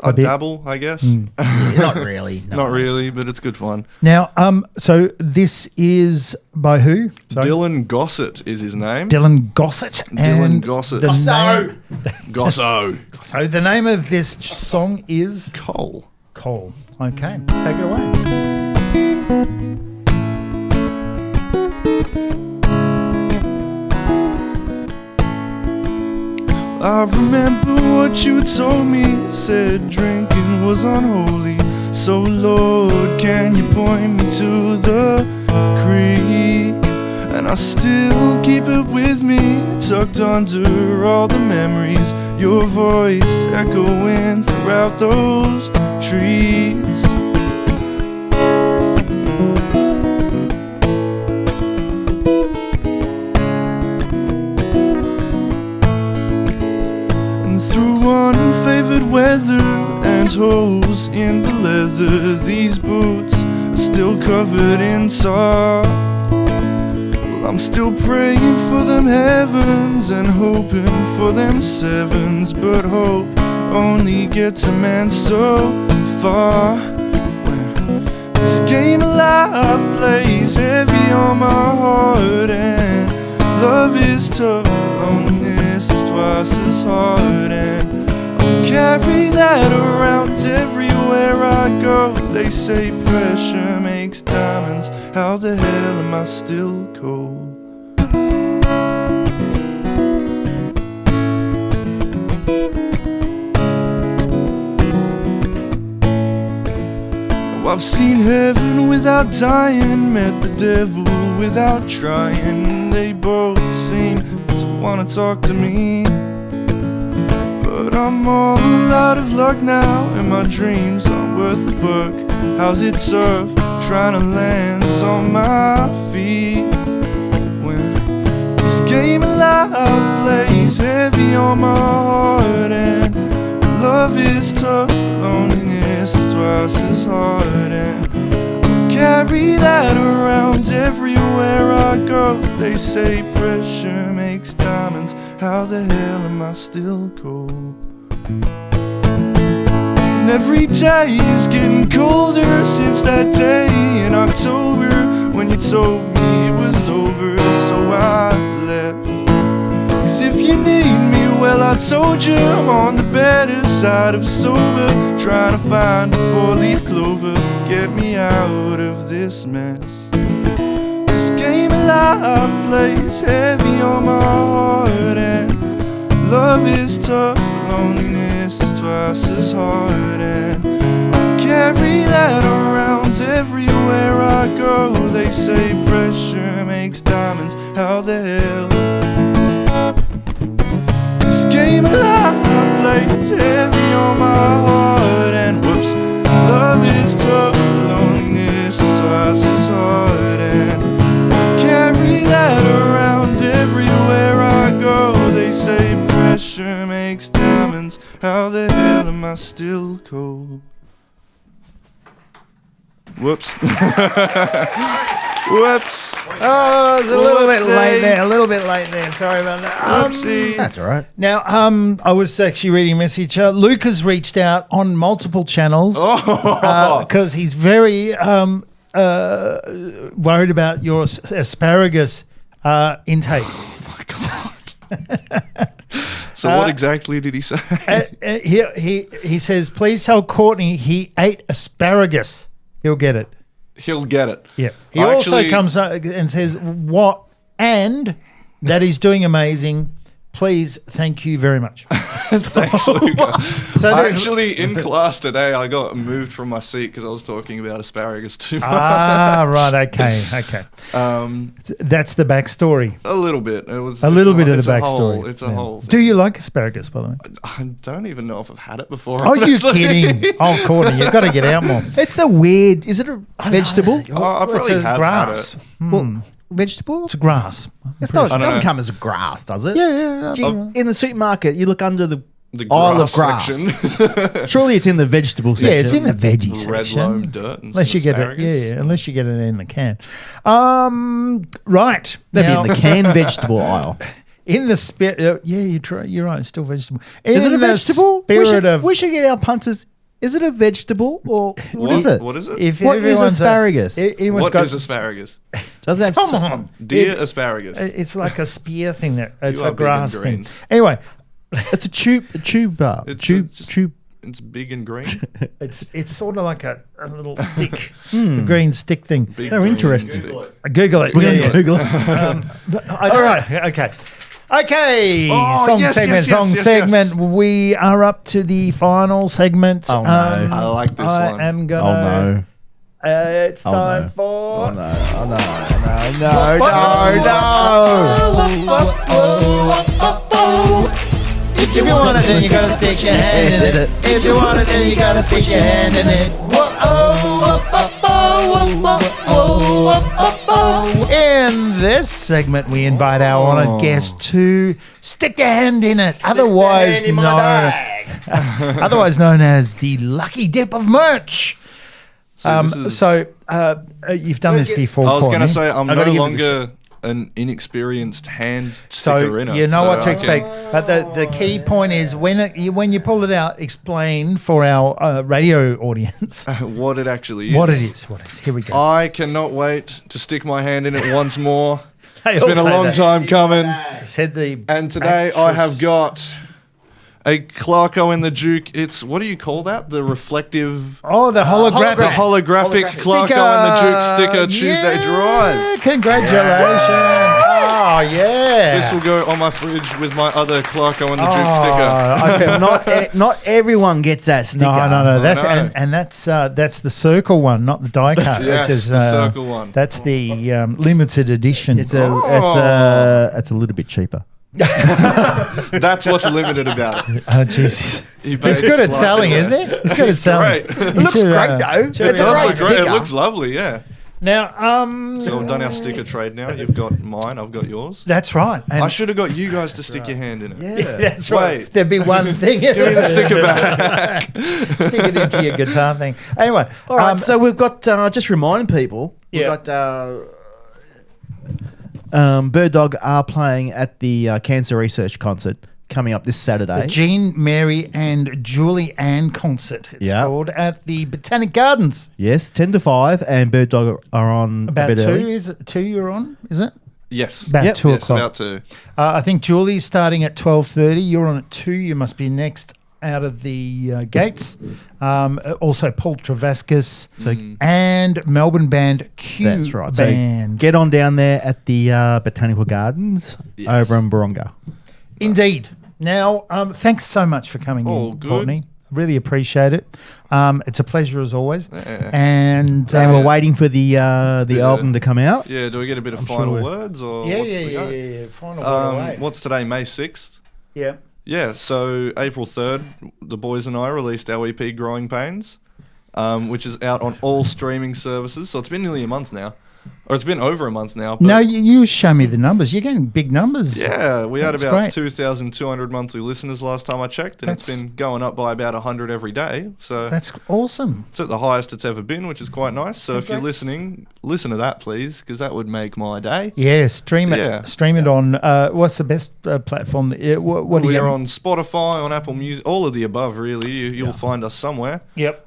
I bit. dabble, I guess. Not really. Not really, but it's good fun. Now, so this is by who? Sorry? Dylan Gossett is his name. Dylan Gossett. Dylan and Gossett. the Gosso. name- Gosso. So the name of this song is Cole. Cole. Okay, take it away. I remember what you told me. Said drinking was unholy. So Lord, can you point me to the creek? And I still keep it with me, tucked under all the memories. Your voice echoing throughout those trees. And through unfavored weather and holes in the leather, these boots are still covered in tar. Well, I'm still praying for them heavens and hoping for them sevens, but hope only gets a man so far. When this game of life plays heavy on my heart, and love is tough, loneliness is twice as hard, and I'll carry that around everywhere I go. They say pressure makes diamonds. How the hell am I still cold? Oh, I've seen heaven without dying, met the devil without trying. They both seem to wanna talk to me, but I'm all out of luck now, and my dreams aren't worth a buck. How's it tough trying to land on my feet when this game of life plays heavy on my heart, and love is tough, loneliness is twice as hard, and I'll carry that around everywhere I go. They say pressure makes diamonds. How the hell am I still cold? And every day is getting colder since that day in October when you told me it was over, so I left. 'Cause if you need me, well, I told you I'm on the better side of sober, trying to find a four-leaf clover, get me out of this mess. This game of life plays heavy on my heart, and love is tough, loneliness is twice as hard, and I'll carry that around everywhere I go. They say pressure makes diamonds. How the hell? This game of life plays heavy on my heart, and whoops, love is tough, loneliness is twice as hard, and I carry that around everywhere I go. They say pressure makes diamonds. How the hell am I still cold? Whoops. Whoops. Oh, it's a little bit late there. A little bit late there. Sorry about that. Whoopsie. That's all right. Now, I was actually reading a message. Luke has reached out on multiple channels because he's very worried about your asparagus intake. Oh my god. So what exactly did he say? He says, please tell Courtney he ate asparagus. He'll get it. He'll get it. Yeah. He also comes up and says, what? And that he's doing amazing. please, thank you very much. Thanks, Luca. So Actually, in class today, I got moved from my seat because I was talking about asparagus too much. Right, okay. That's the backstory. A little bit. It was a little bit of the backstory. It's a whole thing. Do you like asparagus, by the way? I don't even know if I've had it before. Are you honestly. kidding? Oh, Courtney, you've got to get out more. It's a weird. Is it a vegetable? I It's probably a have grass. had it. Well, vegetable? It's grass. It's not, I it don't doesn't know. come as grass, does it? Yeah. In the supermarket, you look under the grass aisle of grass. section. Surely it's in the vegetable section. Yeah, it's in the veggie Red section. loam dirt and Unless some you get it, asparagus. unless you get it in the can. Right. That'd now- be in the canned vegetable aisle. In the spirit, you're right. It's still vegetable. Is it a In the vegetable? Spirit We should get our punters. Is it a vegetable or what is it? What is it? If What is everyone's asparagus? Anyone's What got, is asparagus? Doesn't have Come some- on, Deer asparagus. It's like a spear thing that it's You a are big and grass green. thing. Anyway, It's a tube bar. It's Tube. It's big and green. it's sort of like a little stick, a green stick thing. Big They're green interesting. stick. Google it. We're Yeah, going to Google it. All right. Okay. Oh, Song yes, segment. yes, yes, song yes, segment. yes. We are up to the final segment. Oh, no. I like this I one. am Oh gonna. no. It's Oh, time no. for. Oh no. If you want it, then you gotta stick your hand in it. If you want it, then you gotta stick your hand in it. In this segment, we invite our honoured guest to stick a hand in it, otherwise known as the lucky dip of merch. So You've done this before. I was going to Courtney. say I'm I no gotta give it a longer an inexperienced hand So sticker in it. you know what to so- expect, but the key point is when you pull it out, explain for our radio audience What it actually is. what it is. Here we go. I cannot wait to stick my hand in it once more. They It's all been a say long that. time coming. Said the And today I have got a Clarko and the Duke. It's, what do you call that? The reflective... the holographic. The holographic Clarko and the Duke sticker Tuesday Drive. Congratulations. Oh, yeah. This will go on my fridge with my other Clarko and the Duke I feel Not everyone gets that sticker. No. That's, know. and that's the circle one, not the die cut. yes, It's just, the circle one. That's the limited edition. It's a little bit cheaper. That's what's limited about it. Oh, Jesus. You He's pay good at slightly selling, more. isn't he? He's good at selling. Great. It looks great, though. Should, It's a does great look great. It sticker. looks lovely, yeah. Now, So I've done our sticker trade now. You've got mine, I've got yours. that's right. And I should have got you guys to stick your hand in it. Yeah. that's right. Wait. There'd be one thing. Give me the sticker back. Stick it into your guitar thing. Anyway, All right, so we've got, just remind people, Yeah. we've got Bird Dog are playing at the Cancer Research Concert coming up this Saturday. the Jean, Mary, and Julie Ann concert. It's Yeah. called at the Botanic Gardens. Yes, 10 to 5, and Bird Dog are on About a bit 2, early. is it 2 you're on, is it? Yes. About Yep. 2 Yes, o'clock. about to. I think Julie's starting at 12:30. You're on at 2. You must be next out of the gates. Also, Paul Travascus and Melbourne band Q That's right. Band. So get on down there at the Botanical Gardens over in Baronga. Indeed. Now, thanks so much for coming Oh, in, good. Courtney. Really appreciate it. It's a pleasure as always. Yeah. And And we're waiting for the album to come out. Yeah, do we get a bit of I'm final sure words? Or yeah. what's the go? Final word away. What's today, May 6th? Yeah. Yeah, so April 3rd, the boys and I released our EP, Growing Pains, which is out on all streaming services. So it's been nearly a month now. Or it's been over a month now. But No, you show me the numbers. You're getting big numbers. yeah, we had That's about great. 2,200 monthly listeners last time I checked, and it's That's- been going up by about 100 every day. So That's awesome. it's at the highest it's ever been, which is quite nice. So if you're Congrats. listening, listen to that, please, because that would make my day. Yeah, stream it. Yeah. Stream it on. What's the best platform? What do We you? are on Spotify, on Apple Music, all of the above, really. You'll find us somewhere. Yep.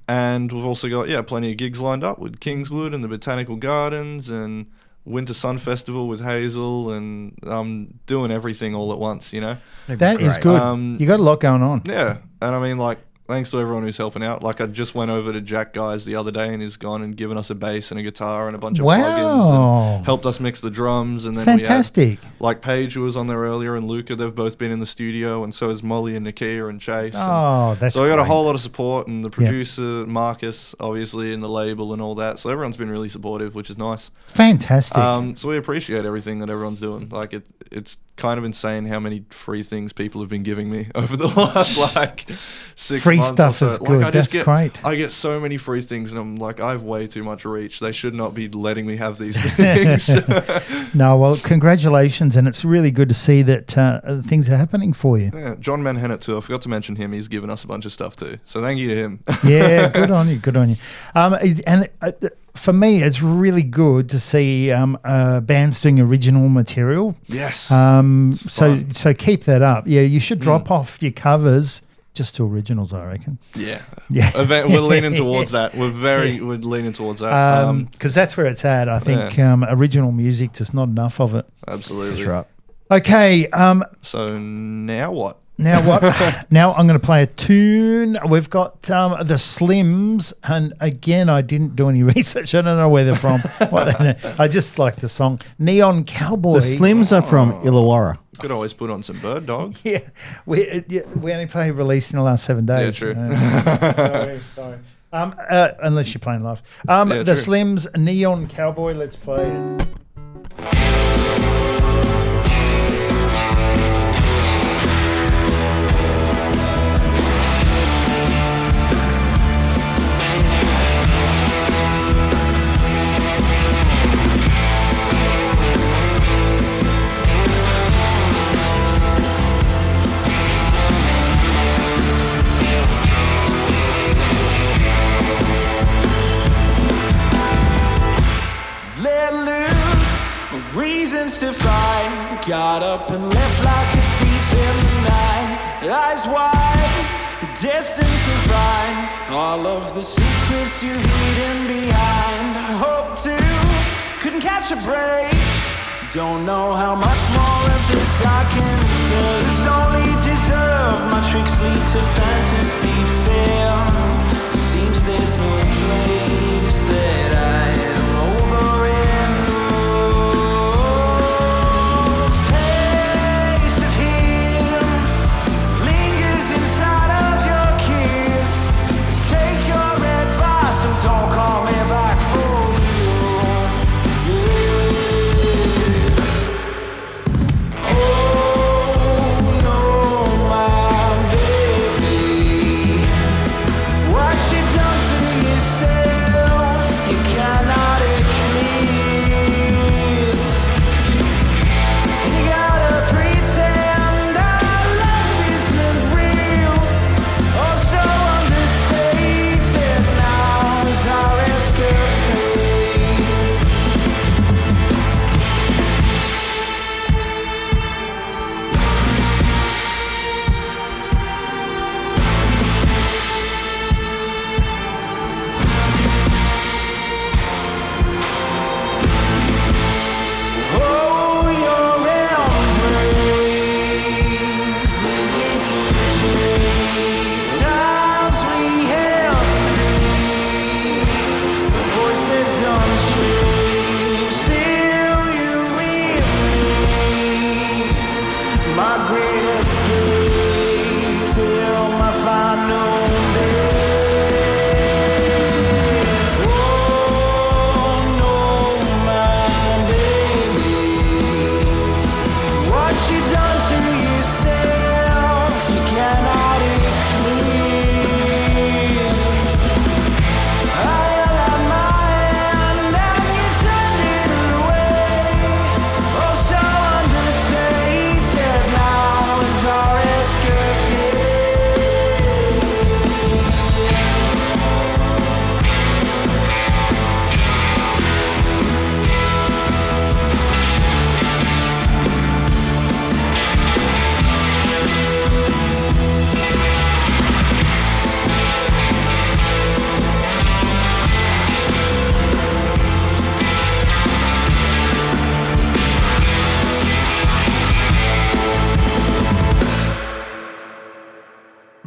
And we've also got, plenty of gigs lined up with Kingswood and the Botanical Gardens and Winter Sun Festival with Hazel, and doing everything all at once, you know? That is good. Um, You got a lot going on. Yeah, and I mean, like, thanks to everyone who's helping out. Like I just went over to Jack Guys the other day and he's gone and given us a bass and a guitar and a bunch of plugins and helped us mix the drums. And then fantastic. We had, like Paige was on there earlier and Luca, they've both been in the studio, and so is Molly and Nakia and Chase. That's so I got a whole lot of support, and the producer Marcus, obviously, in the label and all that. So everyone's been really supportive, which is nice. Fantastic. So we appreciate everything that everyone's doing. Like it's kind of insane how many free things people have been giving me over the last 6 free months. Stuff or so. is good. That's great. I get so many free things, and I'm like, I have way too much reach. They should not be letting me have these things. No, well, congratulations, and it's really good to see that things are happening for you. Yeah, John Manhattan too. I forgot to mention him. He's given us a bunch of stuff too. So thank you to him. Yeah, good on you. Good on you. And for me, it's really good to see bands doing original material. Yes. So keep that up. Yeah, you should drop off your covers just to originals, I reckon. Yeah. Yeah. We're leaning towards that. We're leaning towards that. Because that's where it's at. I think original music, there's not enough of it. Absolutely. That's right. Okay. So now what? Now what? Now I'm going to play a tune. We've got the Slims, and again, I didn't do any research. I don't know where they're from. I just like the song Neon Cowboy. The Slims are from Illawarra. Could always put on some Bird Dog. Yeah, we only play released in the last 7 days. Yeah, true. Sorry. Unless you're playing live. The true. Slims Neon Cowboy. Let's play it. Reasons to find, got up and left like a thief in the night. Eyes wide, destined to find all of the secrets you've hidden behind. Hope to, couldn't catch a break. Don't know how much more of this I can take. It's only deserve, my tricks lead to fantasy fail. Seems there's no place that I am over in. Oh no, my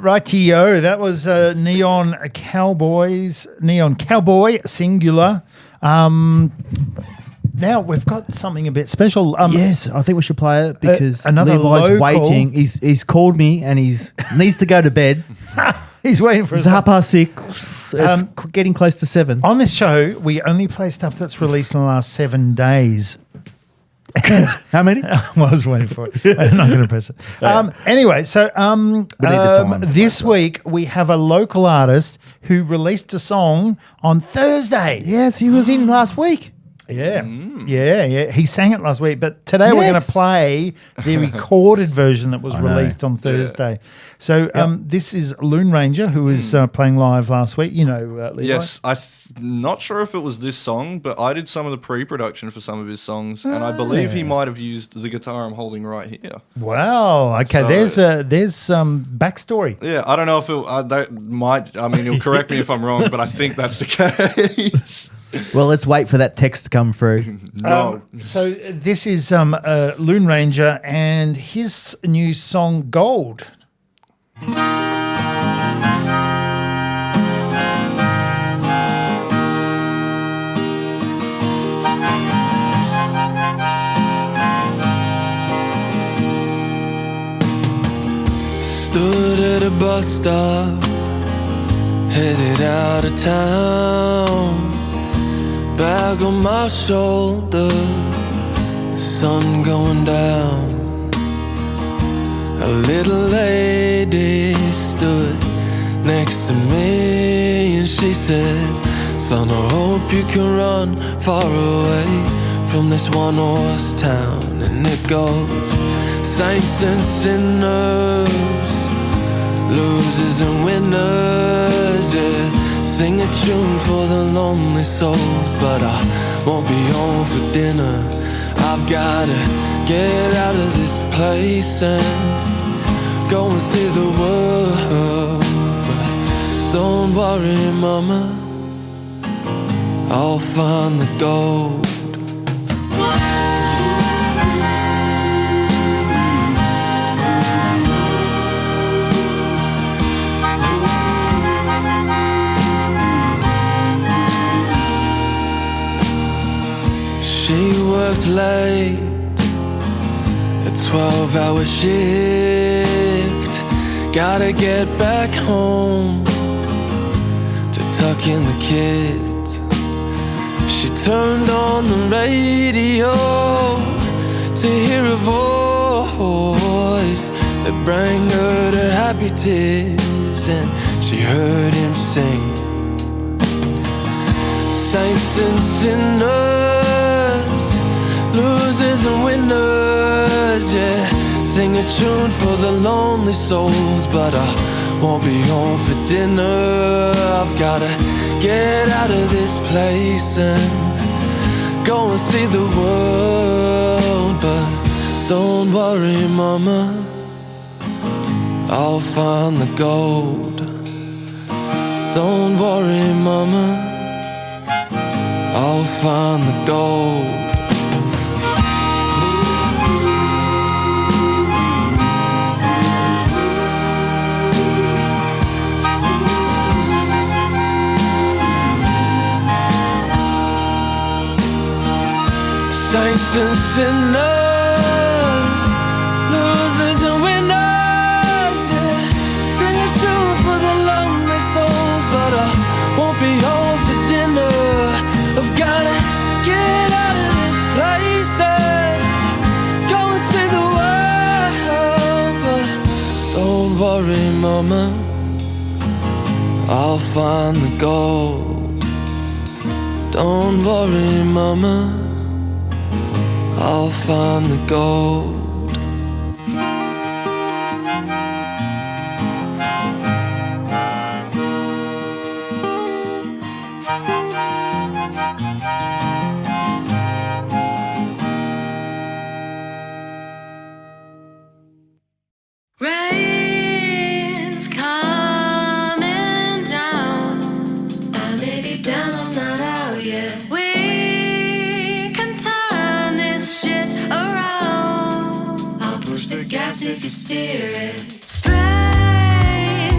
Rightio, that was Neon Cowboy, singular. Now we've got something a bit special. Yes, I think we should play it because another Levi's local- waiting. He's called me and he's needs to go to bed. He's waiting for us. It's 6:30. It's getting close to 7. On this show, we only play stuff that's released in the last 7 days. And how many? I was waiting for it. I'm not going to press it. Anyway, so need the time. this week we have a local artist who released a song on Thursday. Yes, he was in last week. Yeah, yeah. He sang it last week, but today we're going to play the recorded version that was released on Thursday. So this is Loon Ranger, who was playing live last week. You know, Levi? Yes, not sure if it was this song, but I did some of the pre-production for some of his songs, and I believe he might have used the guitar I'm holding right here. Wow. Okay, So- there's some backstory. Yeah, I don't know if that might. I mean, he'll correct me if I'm wrong, but I think that's the case. Well, let's wait for that text to come through. No. So this is Loon Ranger and his new song Gold. Stood at a bus stop, headed out of town. Bag on my shoulder, sun going down. A little lady stood next to me and she said, son, I hope you can run far away from this one-horse town. And it goes, saints and sinners, losers and winners, yeah. Sing a tune for the lonely souls, but I won't be home for dinner. I've gotta get out of this place and go and see the world. But don't worry, mama, I'll find the gold. She worked late, a 12-hour shift. Gotta get back home to tuck in the kids. She turned on the radio to hear a voice that brought her to happy tears, and she heard him sing. Saints and sinners, losers and winners, yeah. Sing a tune for the lonely souls, but I won't be home for dinner. I've gotta get out of this place and go and see the world. But don't worry, mama, I'll find the gold. Don't worry, mama, I'll find the gold. Saints and sinners, losers and winners, yeah. Sing a tune for the lonely souls, but I won't be home for dinner. I've gotta get out of this place and go and see the world. But don't worry, mama, I'll find the gold. Don't worry, mama, I'll find the gold. Rain's coming down. I may be down, I'm not out yet. We can turn this shit around. I'll push the gas if you steer it. Strange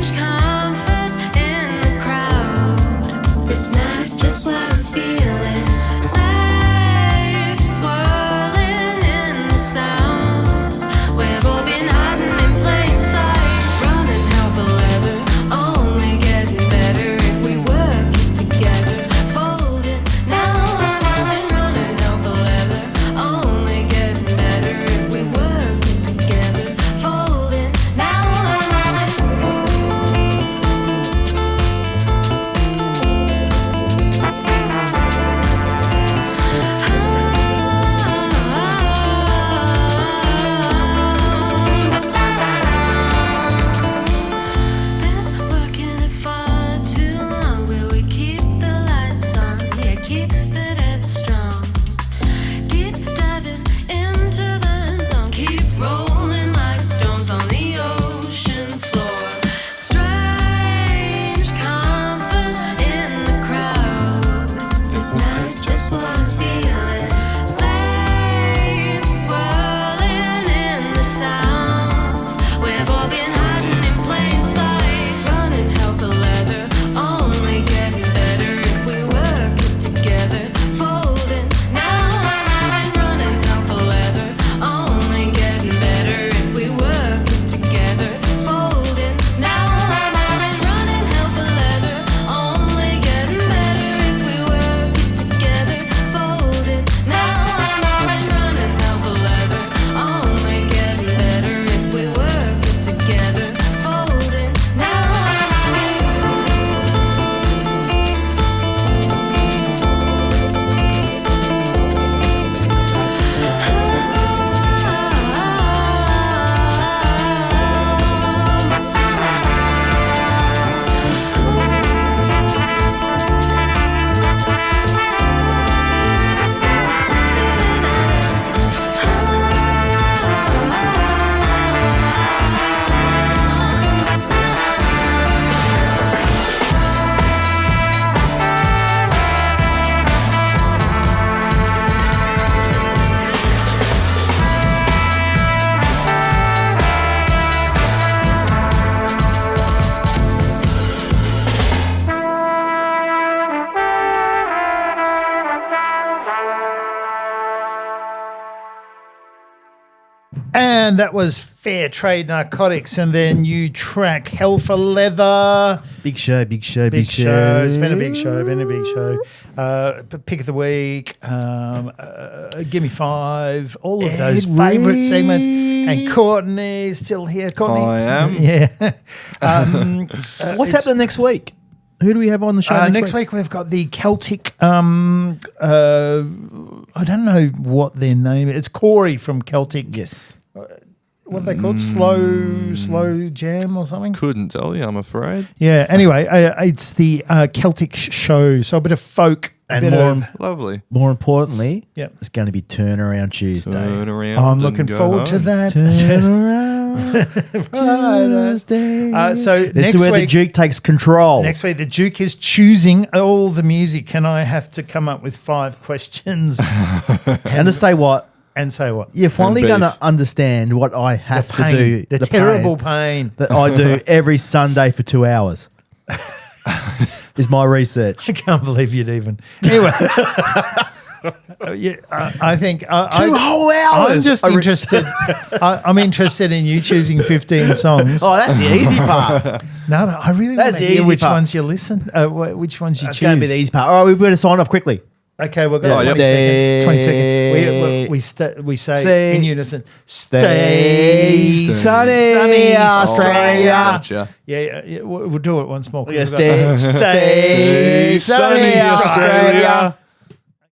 And that was Fair Trade Narcotics, and their new track, Hell for Leather. Big show. Big show. It's been a big show. Pick of the week, Give Me Five, all of those favourite segments. And Courtney's still here. Courtney? I am. Yeah. What's happening next week? Who do we have on the show next week? We've got the Celtic, I don't know what their name is. It's Corey from Celtic. Yes. What are they called? Slow Jam or something? Couldn't tell you, I'm afraid. Yeah, anyway, it's the Celtic show. So a bit of folk. And lovely. More importantly, Yep. it's going to be Turnaround Tuesday. I'm looking forward to that. Turn around Tuesday. So this next is where week, the Duke takes control. Next week, the Duke is choosing all the music, and I have to come up with 5 questions. And to say what? And say what? You're finally going to understand what I have to do. The terrible pain that I do every Sunday for 2 hours. Is my research. I can't believe you'd even. Anyway. I think 2 whole hours. I'm just interested. I'm interested in you choosing 15 songs. Oh, that's the easy part. No, I really want to hear which ones you listen. Which ones you choose. It's going to be the easy part. All right, we better sign off quickly. Okay, we've got 20 seconds. 20 seconds. We say in unison, stay sunny Australia. Yeah, we'll do it once more. Stay sunny Australia.